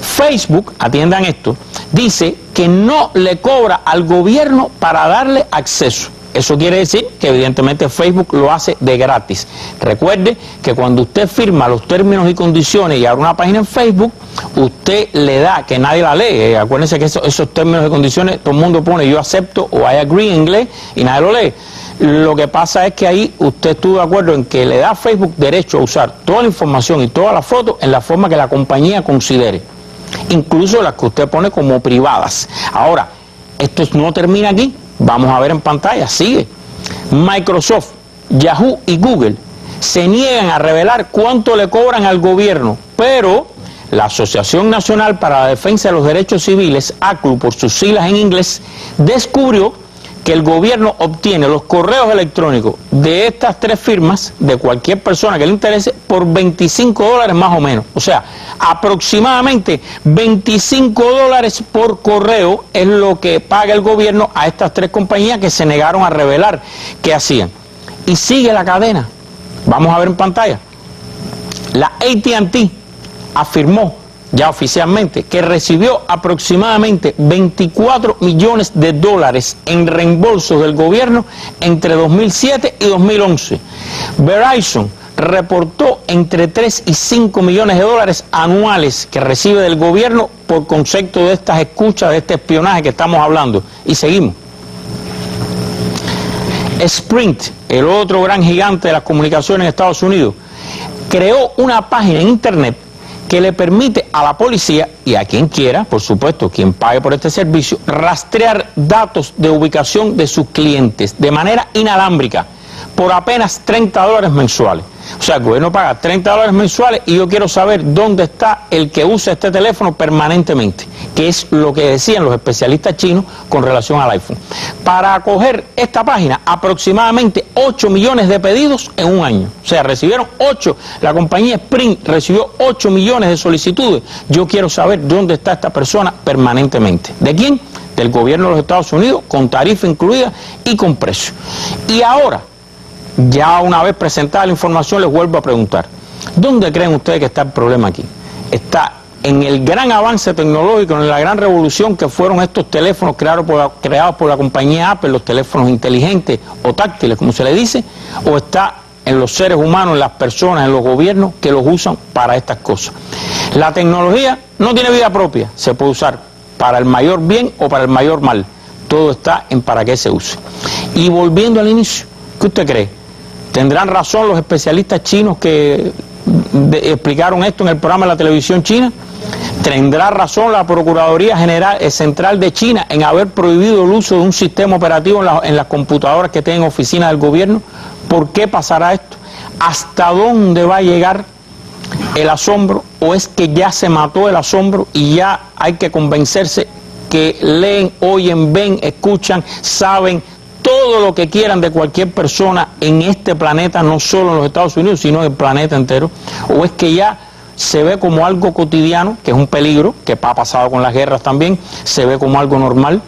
Facebook, atiendan esto, dice que no le cobra al gobierno para darle acceso. Eso quiere decir que evidentemente Facebook lo hace de gratis. Recuerde que cuando usted firma los términos y condiciones y abre una página en Facebook, usted le da, que nadie la lee, acuérdense que esos términos y condiciones todo el mundo pone yo acepto o I agree en inglés y nadie lo lee. Lo que pasa es que ahí usted estuvo de acuerdo en que le da a Facebook derecho a usar toda la información y todas las fotos en la forma que la compañía considere, incluso las que usted pone como privadas. Ahora, esto no termina aquí, vamos a ver en pantalla, sigue. Microsoft, Yahoo y Google se niegan a revelar cuánto le cobran al gobierno, pero la Asociación Nacional para la Defensa de los Derechos Civiles, ACLU por sus siglas en inglés, descubrió que el gobierno obtiene los correos electrónicos de estas tres firmas, de cualquier persona que le interese, por $25 más o menos. O sea, aproximadamente $25 por correo es lo que paga el gobierno a estas tres compañías que se negaron a revelar qué hacían. Y sigue la cadena. Vamos a ver en pantalla. La AT&T afirmó ya oficialmente, que recibió aproximadamente 24 millones de dólares en reembolsos del gobierno entre 2007 y 2011. Verizon reportó entre 3 y 5 millones de dólares anuales que recibe del gobierno por concepto de estas escuchas, de este espionaje que estamos hablando. Y seguimos. Sprint, el otro gran gigante de las comunicaciones en Estados Unidos, creó una página en internet que le permite a la policía y a quien quiera, por supuesto, quien pague por este servicio, rastrear datos de ubicación de sus clientes de manera inalámbrica por apenas $30 mensuales. O sea, el gobierno paga $30 mensuales y yo quiero saber dónde está el que usa este teléfono permanentemente, que es lo que decían los especialistas chinos con relación al iPhone. Para acoger esta página, aproximadamente 8 millones de pedidos en un año. O sea, recibieron 8, la compañía Sprint recibió 8 millones de solicitudes. Yo quiero saber dónde está esta persona permanentemente. ¿De quién? Del gobierno de los Estados Unidos, con tarifa incluida y con precio. Y ahora, ya una vez presentada la información, les vuelvo a preguntar, ¿dónde creen ustedes que está el problema aquí? Está en el gran avance tecnológico, en la gran revolución que fueron estos teléfonos creados por la compañía Apple, los teléfonos inteligentes o táctiles, como se le dice, o está en los seres humanos, en las personas, en los gobiernos que los usan para estas cosas. La tecnología no tiene vida propia, se puede usar para el mayor bien o para el mayor mal. Todo está en para qué se use. Y volviendo al inicio, ¿qué usted cree? ¿Tendrán razón los especialistas chinos que explicaron esto en el programa de la televisión china? ¿Tendrá razón la Procuraduría Central de China en haber prohibido el uso de un sistema operativo en las computadoras que tienen oficinas del gobierno? ¿Por qué pasará esto? ¿Hasta dónde va a llegar el asombro? ¿O es que ya se mató el asombro y ya hay que convencerse que leen, oyen, ven, escuchan, saben todo lo que quieran de cualquier persona en este planeta, no solo en los Estados Unidos, sino en el planeta entero? ¿O es que ya se ve como algo cotidiano, que es un peligro, que ha pasado con las guerras también, se ve como algo normal?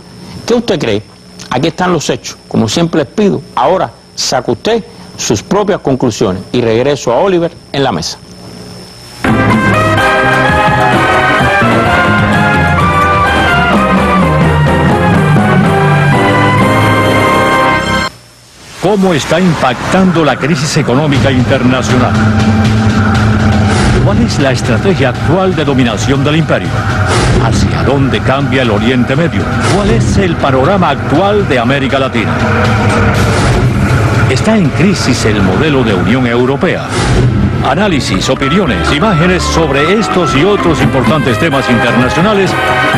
¿Qué usted cree? Aquí están los hechos. Como siempre les pido, ahora saque usted sus propias conclusiones y regreso a Oliver en la mesa. ¿Cómo está impactando la crisis económica internacional? ¿Cuál es la estrategia actual de dominación del imperio? ¿Hacia dónde cambia el Oriente Medio? ¿Cuál es el panorama actual de América Latina? ¿Está en crisis el modelo de Unión Europea? Análisis, opiniones, imágenes sobre estos y otros importantes temas internacionales,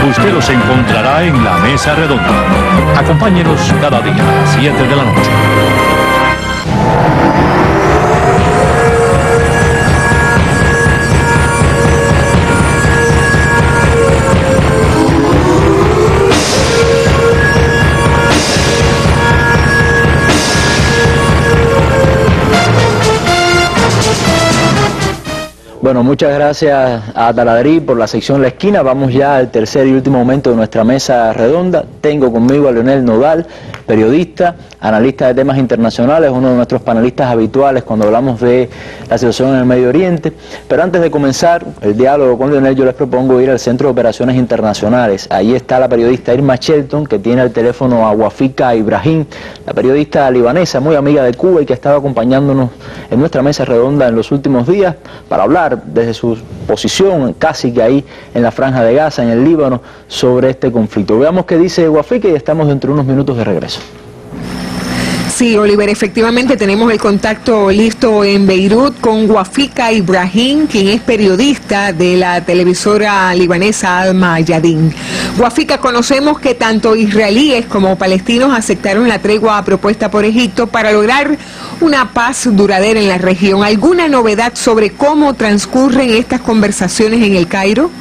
usted los encontrará en la Mesa Redonda. Acompáñenos cada día a las 7 de la noche. Bueno, muchas gracias a Taladrí por la sección La Esquina. Vamos ya al tercer y último momento de nuestra mesa redonda. Tengo conmigo a Leonel Nodal, periodista, analista de temas internacionales, uno de nuestros panelistas habituales cuando hablamos de la situación en el Medio Oriente. Pero antes de comenzar el diálogo con Leonel, yo les propongo ir al Centro de Operaciones Internacionales. Ahí está la periodista Irma Shelton, que tiene al teléfono a Wafika Ibrahim, la periodista libanesa, muy amiga de Cuba y que ha estado acompañándonos en nuestra mesa redonda en los últimos días para hablar desde su posición casi que ahí en la Franja de Gaza, en el Líbano, sobre este conflicto. Veamos qué dice Wafika y estamos dentro de unos minutos de regreso. Sí, Oliver, efectivamente tenemos el contacto listo en Beirut con Wafika Ibrahim, quien es periodista de la televisora libanesa Al Mayadin. Wafika, conocemos que tanto israelíes como palestinos aceptaron la tregua propuesta por Egipto para lograr una paz duradera en la región. ¿Alguna novedad sobre cómo transcurren estas conversaciones en el Cairo?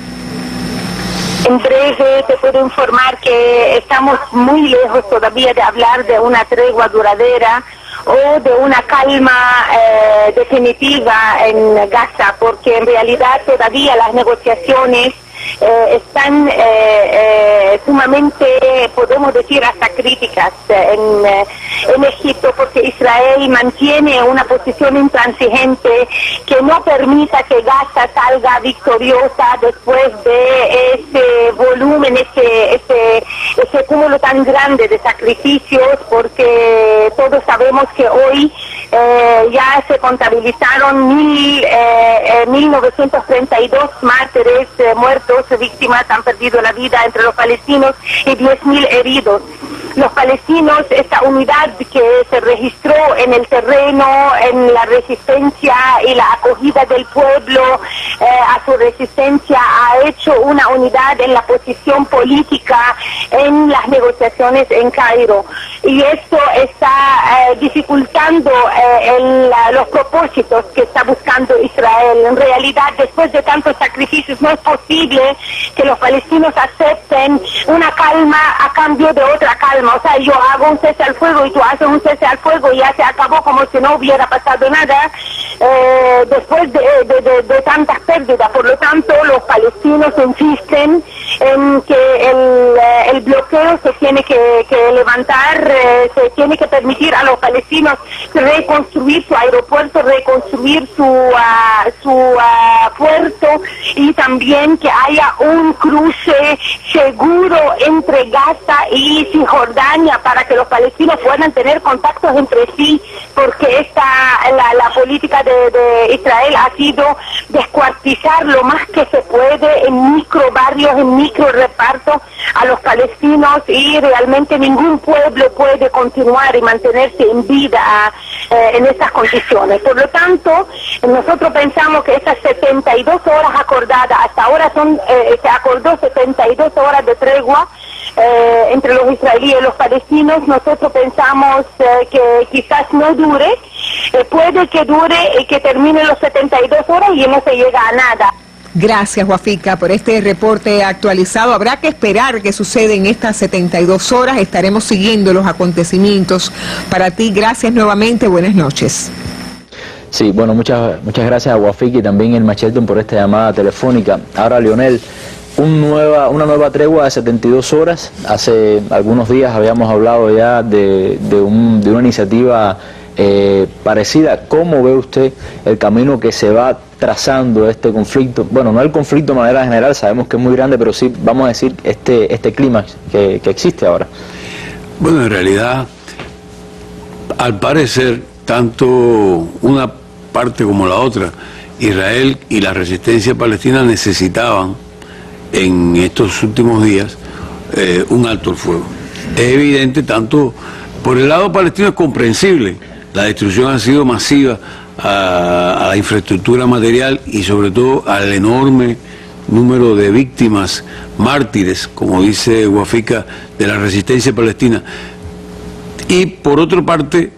En breve te puedo informar que estamos muy lejos todavía de hablar de una tregua duradera o de una calma definitiva en Gaza, porque en realidad todavía las negociaciones están sumamente podemos decir hasta críticas en Egipto, porque Israel mantiene una posición intransigente que no permita que Gaza salga victoriosa después de ese volumen, ese cúmulo tan grande de sacrificios, porque todos sabemos que hoy ya se contabilizaron 1932 mártires muertos, víctimas, han perdido la vida entre los palestinos y 10.000 heridos. Los palestinos, esta unidad que se registró en el terreno, en la resistencia y la acogida del pueblo a su resistencia, ha hecho una unidad en la posición política en las negociaciones en Cairo. Y esto está dificultando los propósitos que está buscando Israel. En realidad, después de tantos sacrificios, no es posible que los palestinos acepten una calma a cambio de otra calma. O sea, yo hago un cese al fuego y tú haces un cese al fuego y ya se acabó como si no hubiera pasado nada después de tantas pérdidas. Por lo tanto, los palestinos insisten en que el bloqueo se tiene que levantar, se tiene que permitir a los palestinos reconstruir su aeropuerto, reconstruir su puerto, y también que haya un cruce seguro entre Gaza y Cisjordania para que los palestinos puedan tener contactos entre sí, porque la política de Israel ha sido descuartizar lo más que se puede en micro barrios, en micro repartos a los palestinos, y realmente ningún pueblo puede continuar y mantenerse en vida en estas condiciones. Por lo tanto, nosotros pensamos que esas 72 horas acordadas, hasta ahora se acordó 72 horas de tregua entre los israelíes y los palestinos. Nosotros pensamos que quizás no dure, puede que dure y que termine los 72 horas y no se llega a nada. Gracias, Wafika, por este reporte actualizado. Habrá que esperar qué sucede en estas 72 horas. Estaremos siguiendo los acontecimientos. Para ti, gracias nuevamente. Buenas noches. Sí, bueno, muchas gracias a Wafika y también el Machelton por esta llamada telefónica. Ahora, Leonel, una nueva tregua de 72 horas. Hace algunos días habíamos hablado ya de una iniciativa parecida. ¿Cómo ve usted el camino que se va trazando este conflicto? Bueno, no el conflicto de manera general, sabemos que es muy grande, pero sí, vamos a decir, este clímax que existe ahora. Bueno, en realidad, al parecer, tanto una parte como la otra, Israel y la resistencia palestina necesitaban en estos últimos días un alto el fuego. Es evidente, tanto por el lado palestino es comprensible, la destrucción ha sido masiva a la infraestructura material y sobre todo al enorme número de víctimas, mártires, como dice Wafika, de la resistencia palestina. Y por otra parte,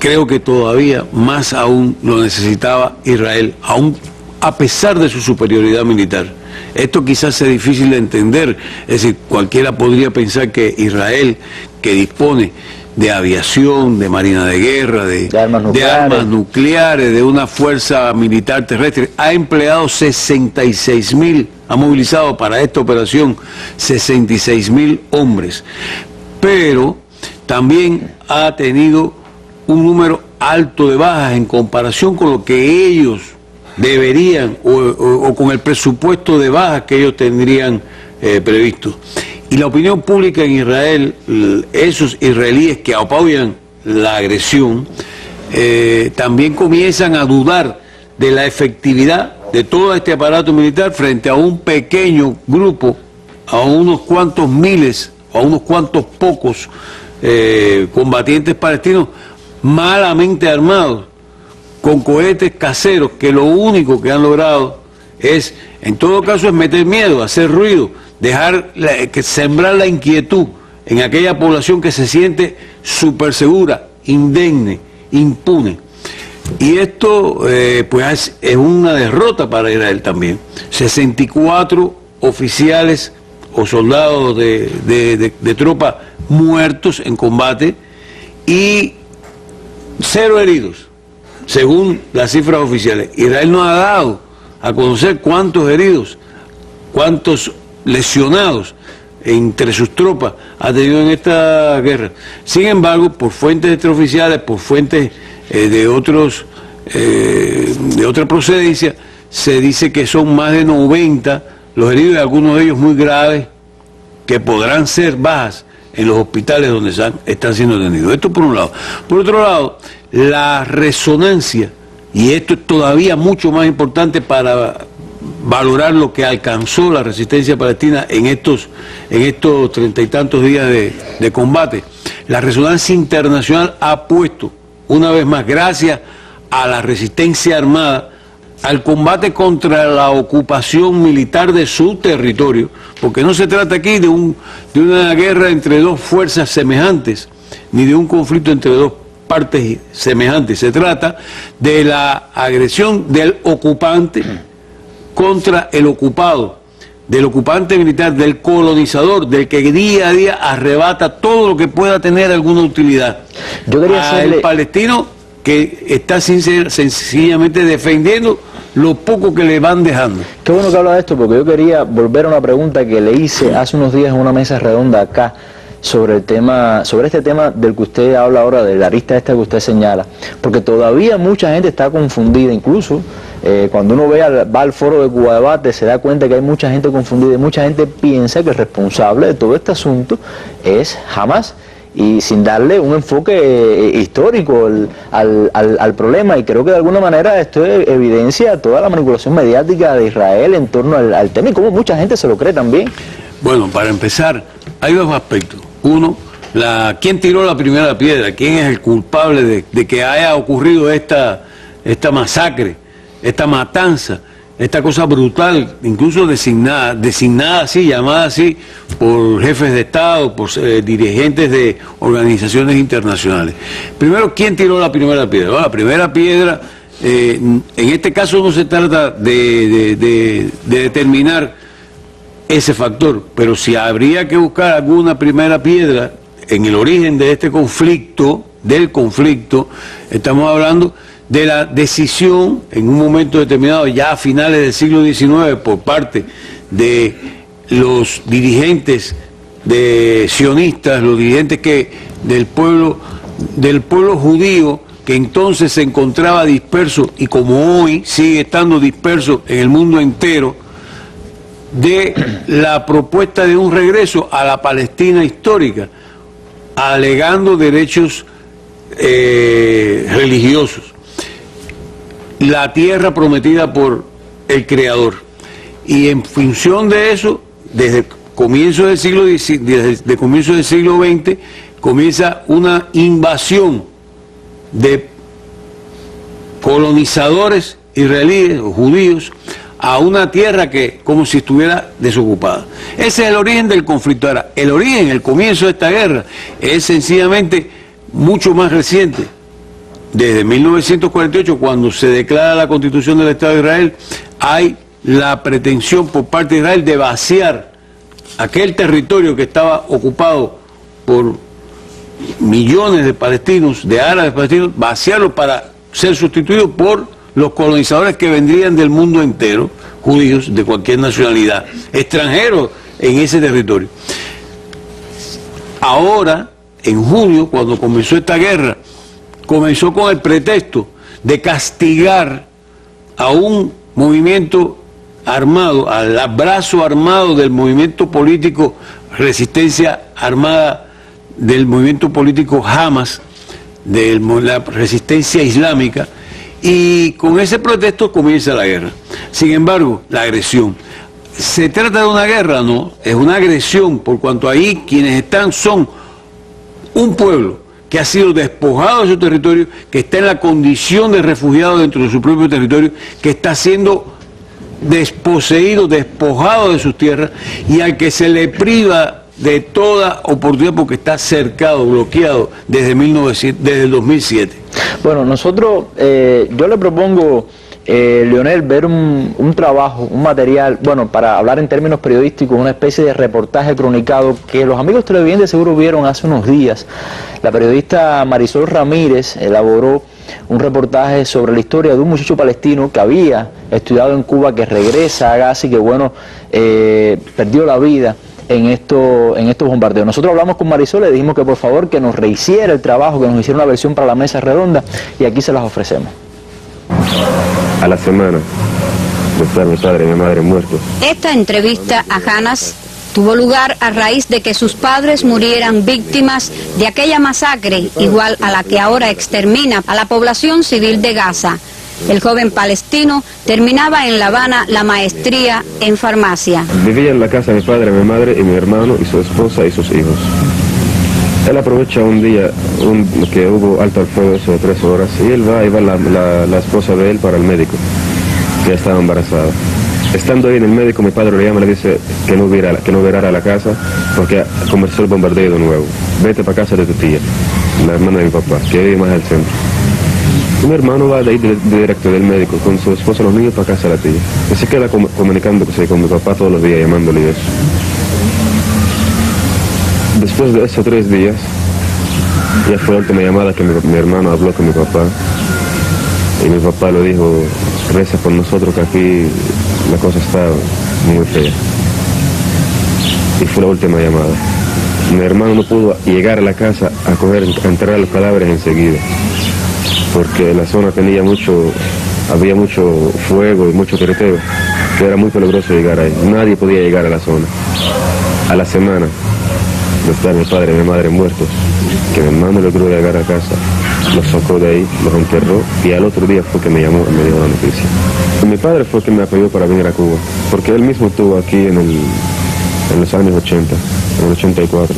creo que todavía más aún lo necesitaba Israel, aún a pesar de su superioridad militar. Esto quizás sea difícil de entender, es decir, cualquiera podría pensar que Israel, que dispone de aviación, de marina de guerra, de armas nucleares, de una fuerza militar terrestre, ha empleado 66.000, ha movilizado para esta operación 66.000 hombres, pero también ha tenido un número alto de bajas en comparación con lo que ellos deberían o con el presupuesto de bajas que ellos tendrían previsto. Y la opinión pública en Israel, esos israelíes que apoyan la agresión, también comienzan a dudar de la efectividad de todo este aparato militar frente a un pequeño grupo, a unos cuantos miles, a unos cuantos pocos combatientes palestinos malamente armados, con cohetes caseros, que lo único que han logrado es, en todo caso, es meter miedo, hacer ruido, sembrar la inquietud en aquella población que se siente súper segura, indemne, impune. Y esto pues es una derrota para Israel también. 64 oficiales o soldados de tropa muertos en combate y 0 heridos, según las cifras oficiales. Israel no ha dado a conocer cuántos heridos, cuántos lesionados entre sus tropas ha tenido en esta guerra. Sin embargo, por fuentes extraoficiales, por fuentes de otra procedencia, se dice que son más de 90 los heridos y algunos de ellos muy graves que podrán ser bajas en los hospitales donde están siendo atendidos. Esto por un lado. Por otro lado, la resonancia, y esto es todavía mucho más importante para valorar lo que alcanzó la resistencia palestina en estos 30 y tantos días de combate. La resonancia internacional ha puesto, una vez más, gracias a la resistencia armada, al combate contra la ocupación militar de su territorio, porque no se trata aquí de una guerra entre dos fuerzas semejantes, ni de un conflicto entre dos partes semejantes, se trata de la agresión del ocupante contra el ocupado, del ocupante militar, del colonizador, del que día a día arrebata todo lo que pueda tener alguna utilidad. Yo quería hacerle... Al palestino que está sencillamente defendiendo lo poco que le van dejando. Qué bueno que habla de esto, porque yo quería volver a una pregunta que le hice hace unos días en una mesa redonda acá, sobre este tema del que usted habla ahora, de la arista esta que usted señala, porque todavía mucha gente está confundida, incluso cuando uno va al foro de Cuba Debate se da cuenta que hay mucha gente confundida y mucha gente piensa que el responsable de todo este asunto es Hamas, y sin darle un enfoque histórico al problema, y creo que de alguna manera esto evidencia toda la manipulación mediática de Israel en torno al tema y cómo mucha gente se lo cree también. Bueno, para empezar, hay dos aspectos. Uno, ¿quién tiró la primera piedra? ¿Quién es el culpable de que haya ocurrido esta masacre, esta matanza, esta cosa brutal, incluso designada así, llamada así, por jefes de Estado, por dirigentes de organizaciones internacionales? Primero, ¿quién tiró la primera piedra? Bueno, la primera piedra, en este caso no se trata de determinar ese factor, pero si habría que buscar alguna primera piedra en el origen de este conflicto, estamos hablando de la decisión en un momento determinado, ya a finales del siglo XIX, por parte de los dirigentes sionistas, los dirigentes del pueblo judío, que entonces se encontraba disperso y como hoy sigue estando disperso en el mundo entero, de la propuesta de un regreso a la Palestina histórica, alegando derechos religiosos, la tierra prometida por el Creador. Y en función de eso, desde comienzo del siglo XX, comienza una invasión de colonizadores israelíes o judíos a una tierra que como si estuviera desocupada. Ese es el origen del conflicto. Ahora, el comienzo de esta guerra es sencillamente mucho más reciente. Desde 1948, cuando se declara la Constitución del Estado de Israel, hay la pretensión por parte de Israel de vaciar aquel territorio que estaba ocupado por millones de palestinos, de árabes palestinos, vaciarlo para ser sustituido por los colonizadores que vendrían del mundo entero, judíos de cualquier nacionalidad, extranjeros en ese territorio. Ahora, en junio, cuando comenzó esta guerra, comenzó con el pretexto de castigar a un movimiento armado, al brazo armado del movimiento político Resistencia Armada, del movimiento político Hamas, de la resistencia islámica, y con ese pretexto comienza la guerra. Sin embargo, la agresión. ¿Se trata de una guerra? No, es una agresión, por cuanto ahí quienes están son un pueblo que ha sido despojado de su territorio, que está en la condición de refugiado dentro de su propio territorio, que está siendo desposeído, despojado de sus tierras, y al que se le priva de toda oportunidad porque está cercado, bloqueado desde el 2007. Bueno, nosotros, yo le propongo, Leonel, ver un trabajo, un material, bueno, para hablar en términos periodísticos, una especie de reportaje cronicado que los amigos televidentes seguro vieron hace unos días. La periodista Marisol Ramírez elaboró un reportaje sobre la historia de un muchacho palestino que había estudiado en Cuba, que regresa a Gaza y que, bueno, perdió la vida en estos bombardeos. Nosotros hablamos con Marisol, le dijimos que por favor que nos rehiciera el trabajo, que nos hiciera una versión para la mesa redonda, y aquí se las ofrecemos. A la semana de estar mi padre y mi madre muertos. Esta entrevista a Hanas tuvo lugar a raíz de que sus padres murieran víctimas de aquella masacre, igual a la que ahora extermina a la población civil de Gaza. El joven palestino terminaba en La Habana la maestría en farmacia. Vivía en la casa de mi padre, mi madre y mi hermano y su esposa y sus hijos. Él aprovecha un día que hubo alto al fuego, eso de 3 horas, y él va la esposa de él para el médico, que ya estaba embarazada. Estando ahí en el médico, mi padre le llama y le dice que no virara a la casa porque comenzó el bombardeo de nuevo. Vete para casa de tu tía, la hermana de mi papá, que vive más al centro. Y mi hermano va de ahí directo del médico con su esposa y los niños para casa de la tía. Y se queda comunicándose con mi papá todos los días, llamándole y eso. Después de esos 3 días, ya fue la última llamada que mi hermano habló con mi papá. Y mi papá le dijo, reza por nosotros que aquí la cosa está muy fea. Y fue la última llamada. Mi hermano no pudo llegar a la casa a enterrar los cadáveres enseguida, porque la zona había mucho fuego y mucho tiriteo, que era muy peligroso llegar ahí. Nadie podía llegar a la zona. A la semana de estar mi padre y mi madre muertos, que mi hermano logró llegar a casa, los sacó de ahí, los enterró, y al otro día fue que me llamó y me dio la noticia. Y mi padre fue quien me apoyó para venir a Cuba, porque él mismo estuvo aquí en los años 80, en el 84.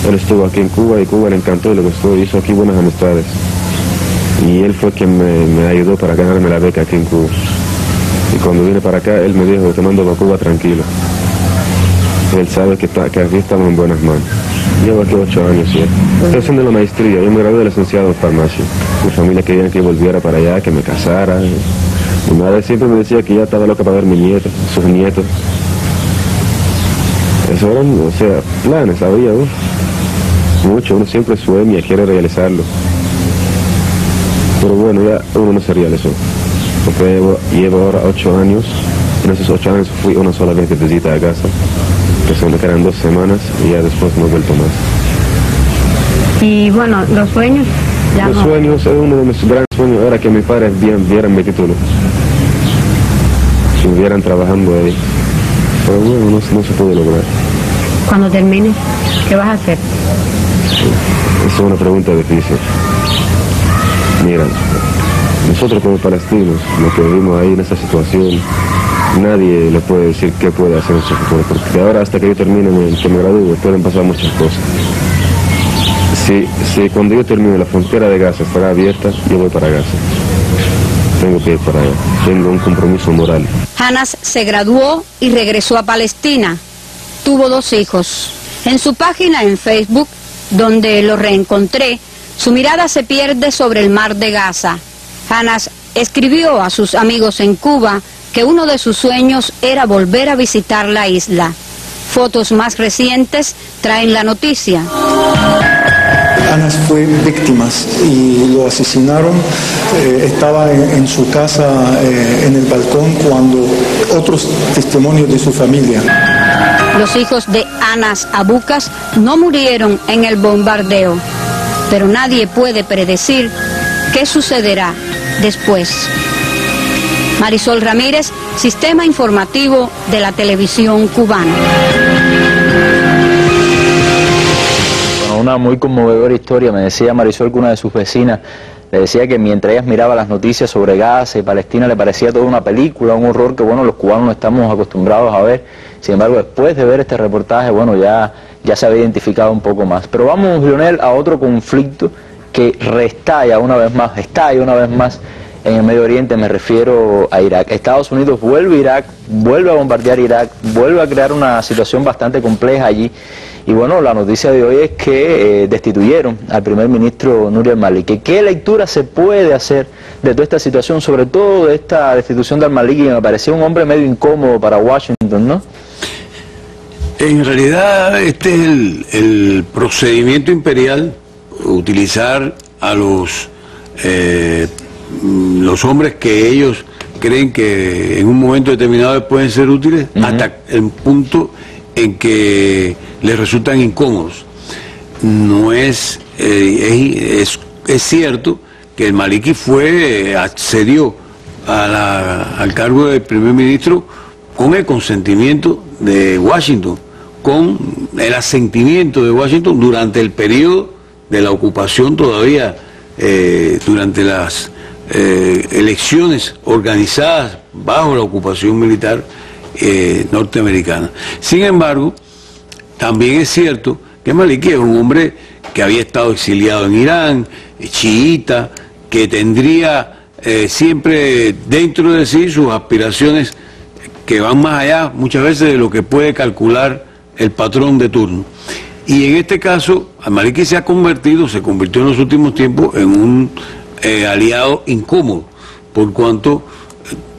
Él estuvo aquí en Cuba y Cuba le encantó y le gustó, y hizo aquí buenas amistades. Y él fue quien me ayudó para ganarme la beca aquí en Cuba. Y cuando vine para acá, él me dijo, te mando para Cuba tranquilo. Él sabe que aquí estamos en buenas manos. Llevo aquí 8 años ya. Estoy haciendo la maestría, yo me gradué de licenciado en farmacia. Mi familia quería que volviera para allá, que me casara. Mi madre siempre me decía que ya estaba loca para ver mis nietos, sus nietos. Eso eran, planes, había, mucho, uno siempre sueña, quiere realizarlo. Pero bueno, ya uno no se realizó, porque llevo ahora 8 años, en esos 8 años fui una sola vez de visita a casa, que eran 2 semanas, y ya después no he vuelto más. Y bueno, los sueños ya Los sueños, uno de mis grandes sueños era que mis padres vieran mi título, si estuvieran trabajando ahí. Pero bueno, no se puede lograr. Cuando termines, ¿qué vas a hacer? Esa es una pregunta difícil. Mira, nosotros como palestinos, los que vivimos ahí en esa situación, nadie le puede decir qué puede hacer en su futuro, porque ahora hasta que yo termine, que me gradúe, pueden pasar muchas cosas. Si cuando yo termine la frontera de Gaza estará abierta, yo voy para Gaza. Tengo que ir para allá, tengo un compromiso moral. Hanas se graduó y regresó a Palestina. Tuvo 2 hijos. En su página en Facebook, donde lo reencontré, su mirada se pierde sobre el mar de Gaza. Hanas escribió a sus amigos en Cuba que uno de sus sueños era volver a visitar la isla. Fotos más recientes traen la noticia. Hanas fue víctima y lo asesinaron. Estaba en su casa en el balcón cuando otros testimonios de su familia. Los hijos de Hanas Abukas no murieron en el bombardeo, pero nadie puede predecir qué sucederá después. Marisol Ramírez, Sistema Informativo de la Televisión Cubana. Una muy conmovedora historia. Me decía Marisol que una de sus vecinas le decía que mientras ella miraba las noticias sobre Gaza y Palestina le parecía toda una película, un horror que bueno, los cubanos no estamos acostumbrados a ver. Sin embargo, después de ver este reportaje, bueno, ya se había identificado un poco más. Pero vamos, Lionel, a otro conflicto que estalla una vez más en el Medio Oriente. Me refiero a Irak. Estados Unidos vuelve a Irak, vuelve a bombardear Irak, vuelve a crear una situación bastante compleja allí. Y bueno, la noticia de hoy es que destituyeron al primer ministro Nouri al-Maliki. ¿Qué lectura se puede hacer de toda esta situación, sobre todo de esta destitución de al-Maliki, que me parecía un hombre medio incómodo para Washington, ¿no? En realidad este es el procedimiento imperial, utilizar a los hombres que ellos creen que en un momento determinado pueden ser útiles, hasta el punto en que les resultan incómodos. No es cierto que el Maliki accedió al cargo del primer ministro con el consentimiento de Washington, con el asentimiento de Washington durante el periodo de la ocupación todavía, durante las elecciones organizadas bajo la ocupación militar norteamericana. Sin embargo, también es cierto que Maliki es un hombre que había estado exiliado en Irán, chiita, que tendría siempre dentro de sí sus aspiraciones que van más allá muchas veces de lo que puede calcular el patrón de turno. Y en este caso, al-Maliki se convirtió en los últimos tiempos en un aliado incómodo, por cuanto,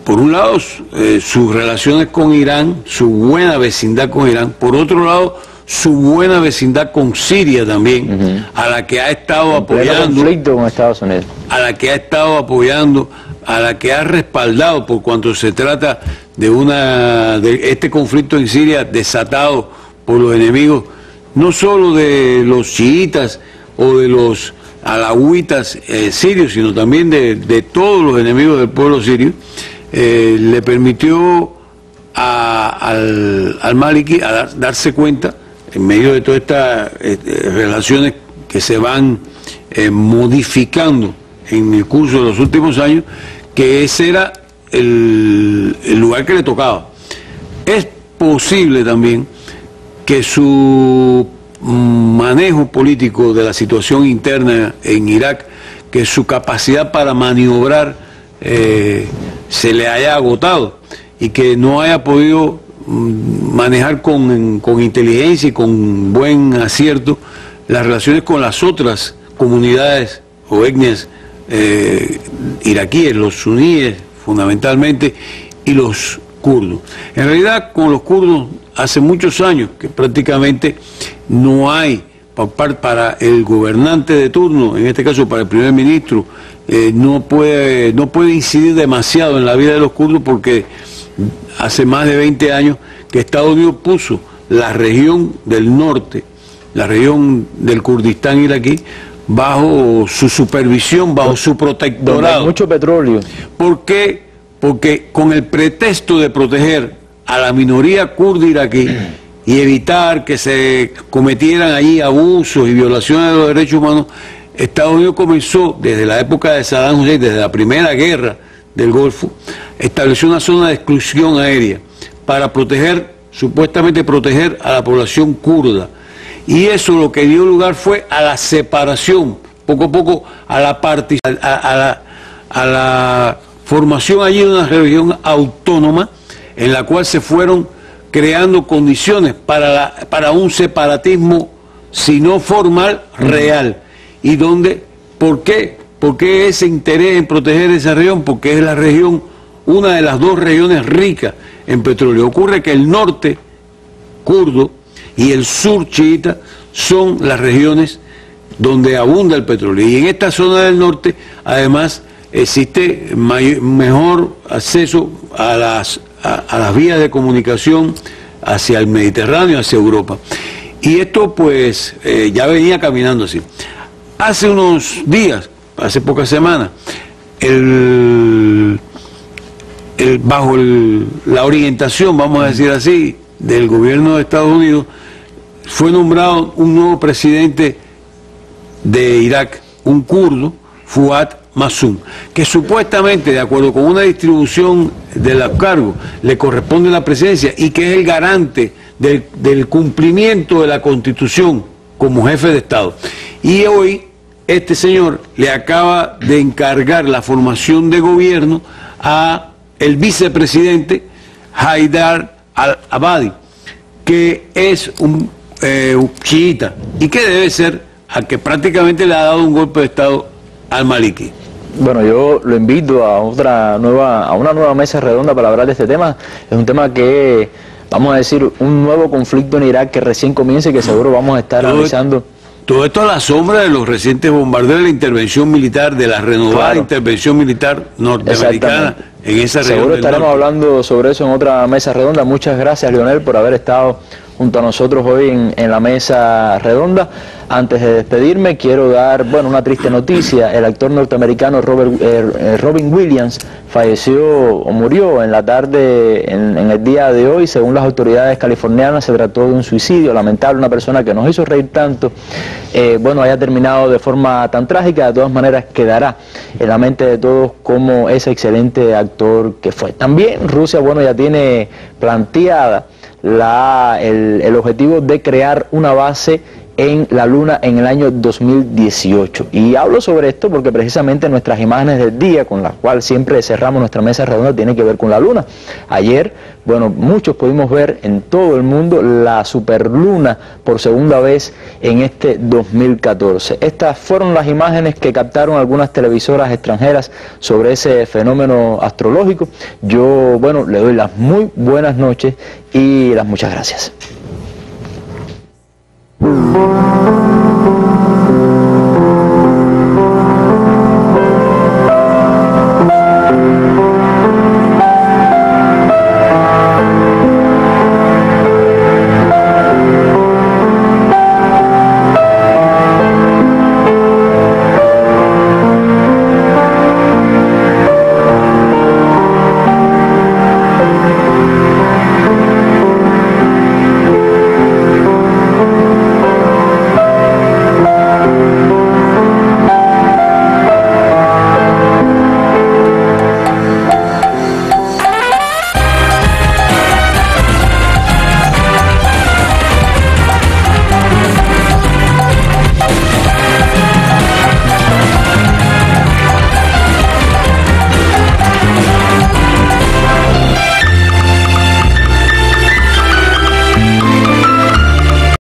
por un lado, sus relaciones con Irán, su buena vecindad con Irán, por otro lado, su buena vecindad con Siria también, a la que ha estado apoyando, conflicto con Estados Unidos, a la que ha estado apoyando, a la que ha respaldado, por cuanto se trata de este conflicto en Siria desatado por los enemigos, no solo de los chiitas o de los alawitas sirios, sino también de todos los enemigos del pueblo sirio. Le permitió al Maliki darse cuenta, en medio de todas estas relaciones que se van modificando en el curso de los últimos años, que ese era el lugar que le tocaba. Es posible también que su manejo político de la situación interna en Irak, que su capacidad para maniobrar se le haya agotado y que no haya podido manejar con inteligencia y con buen acierto las relaciones con las otras comunidades o etnias iraquíes, los suníes fundamentalmente y los kurdos. En realidad, con los kurdos hace muchos años que prácticamente no hay para el gobernante de turno, en este caso para el primer ministro, no puede incidir demasiado en la vida de los kurdos, porque hace más de 20 años que Estados Unidos puso la región del norte, la región del Kurdistán iraquí, bajo su supervisión, bajo su protectorado. Donde hay mucho petróleo. ¿Por qué? Porque con el pretexto de proteger a la minoría kurda iraquí y evitar que se cometieran allí abusos y violaciones de los derechos humanos, Estados Unidos comenzó desde la época de Saddam Hussein, desde la primera guerra del Golfo, estableció una zona de exclusión aérea para proteger, supuestamente proteger a la población kurda. Y eso lo que dio lugar fue a la separación, poco a poco, a la formación allí de una región autónoma en la cual se fueron creando condiciones para un separatismo, si no formal, real. Y donde, ¿por qué? ¿Por qué ese interés en proteger esa región? Porque es la región, una de las dos regiones ricas en petróleo. Ocurre que el norte kurdo y el sur chiita son las regiones donde abunda el petróleo. Y en esta zona del norte, además, existe mejor acceso a las vías de comunicación hacia el Mediterráneo, hacia Europa. Y esto pues ya venía caminando así. Hace unos días, hace pocas semanas, bajo la orientación, vamos a decir así, del gobierno de Estados Unidos, fue nombrado un nuevo presidente de Irak, un kurdo, Fuad Masum, que supuestamente, de acuerdo con una distribución de los cargos, le corresponde la presidencia y que es el garante del cumplimiento de la Constitución como jefe de Estado. Y hoy este señor le acaba de encargar la formación de gobierno a el vicepresidente Haidar al-Abadi, que es un chiita y que debe ser al que prácticamente le ha dado un golpe de Estado al Maliki. Bueno, yo lo invito a una nueva mesa redonda para hablar de este tema. Es un tema que, vamos a decir, un nuevo conflicto en Irak que recién comienza y que seguro vamos a estar analizando. Todo esto a la sombra de los recientes bombardeos, de la intervención militar, de la renovada intervención militar norteamericana en esa región. Seguro estaremos hablando sobre eso en otra mesa redonda. Muchas gracias, Leonel, por haber estado junto a nosotros hoy en la mesa redonda. Antes de despedirme, quiero dar, bueno, una triste noticia. El actor norteamericano Robin Williams falleció o murió en la tarde, en el día de hoy. Según las autoridades californianas, se trató de un suicidio lamentable. Una persona que nos hizo reír tanto, bueno, haya terminado de forma tan trágica. De todas maneras, quedará en la mente de todos como ese excelente actor que fue. También Rusia, bueno, ya tiene planteada el objetivo de crear una base en la Luna en el año 2018. Y hablo sobre esto porque precisamente nuestras imágenes del día, con las cuales siempre cerramos nuestra mesa redonda, tienen que ver con la Luna. Ayer, bueno, muchos pudimos ver en todo el mundo la superluna por segunda vez en este 2014. Estas fueron las imágenes que captaron algunas televisoras extranjeras sobre ese fenómeno astrológico. Yo, bueno, le doy las muy buenas noches y las muchas gracias.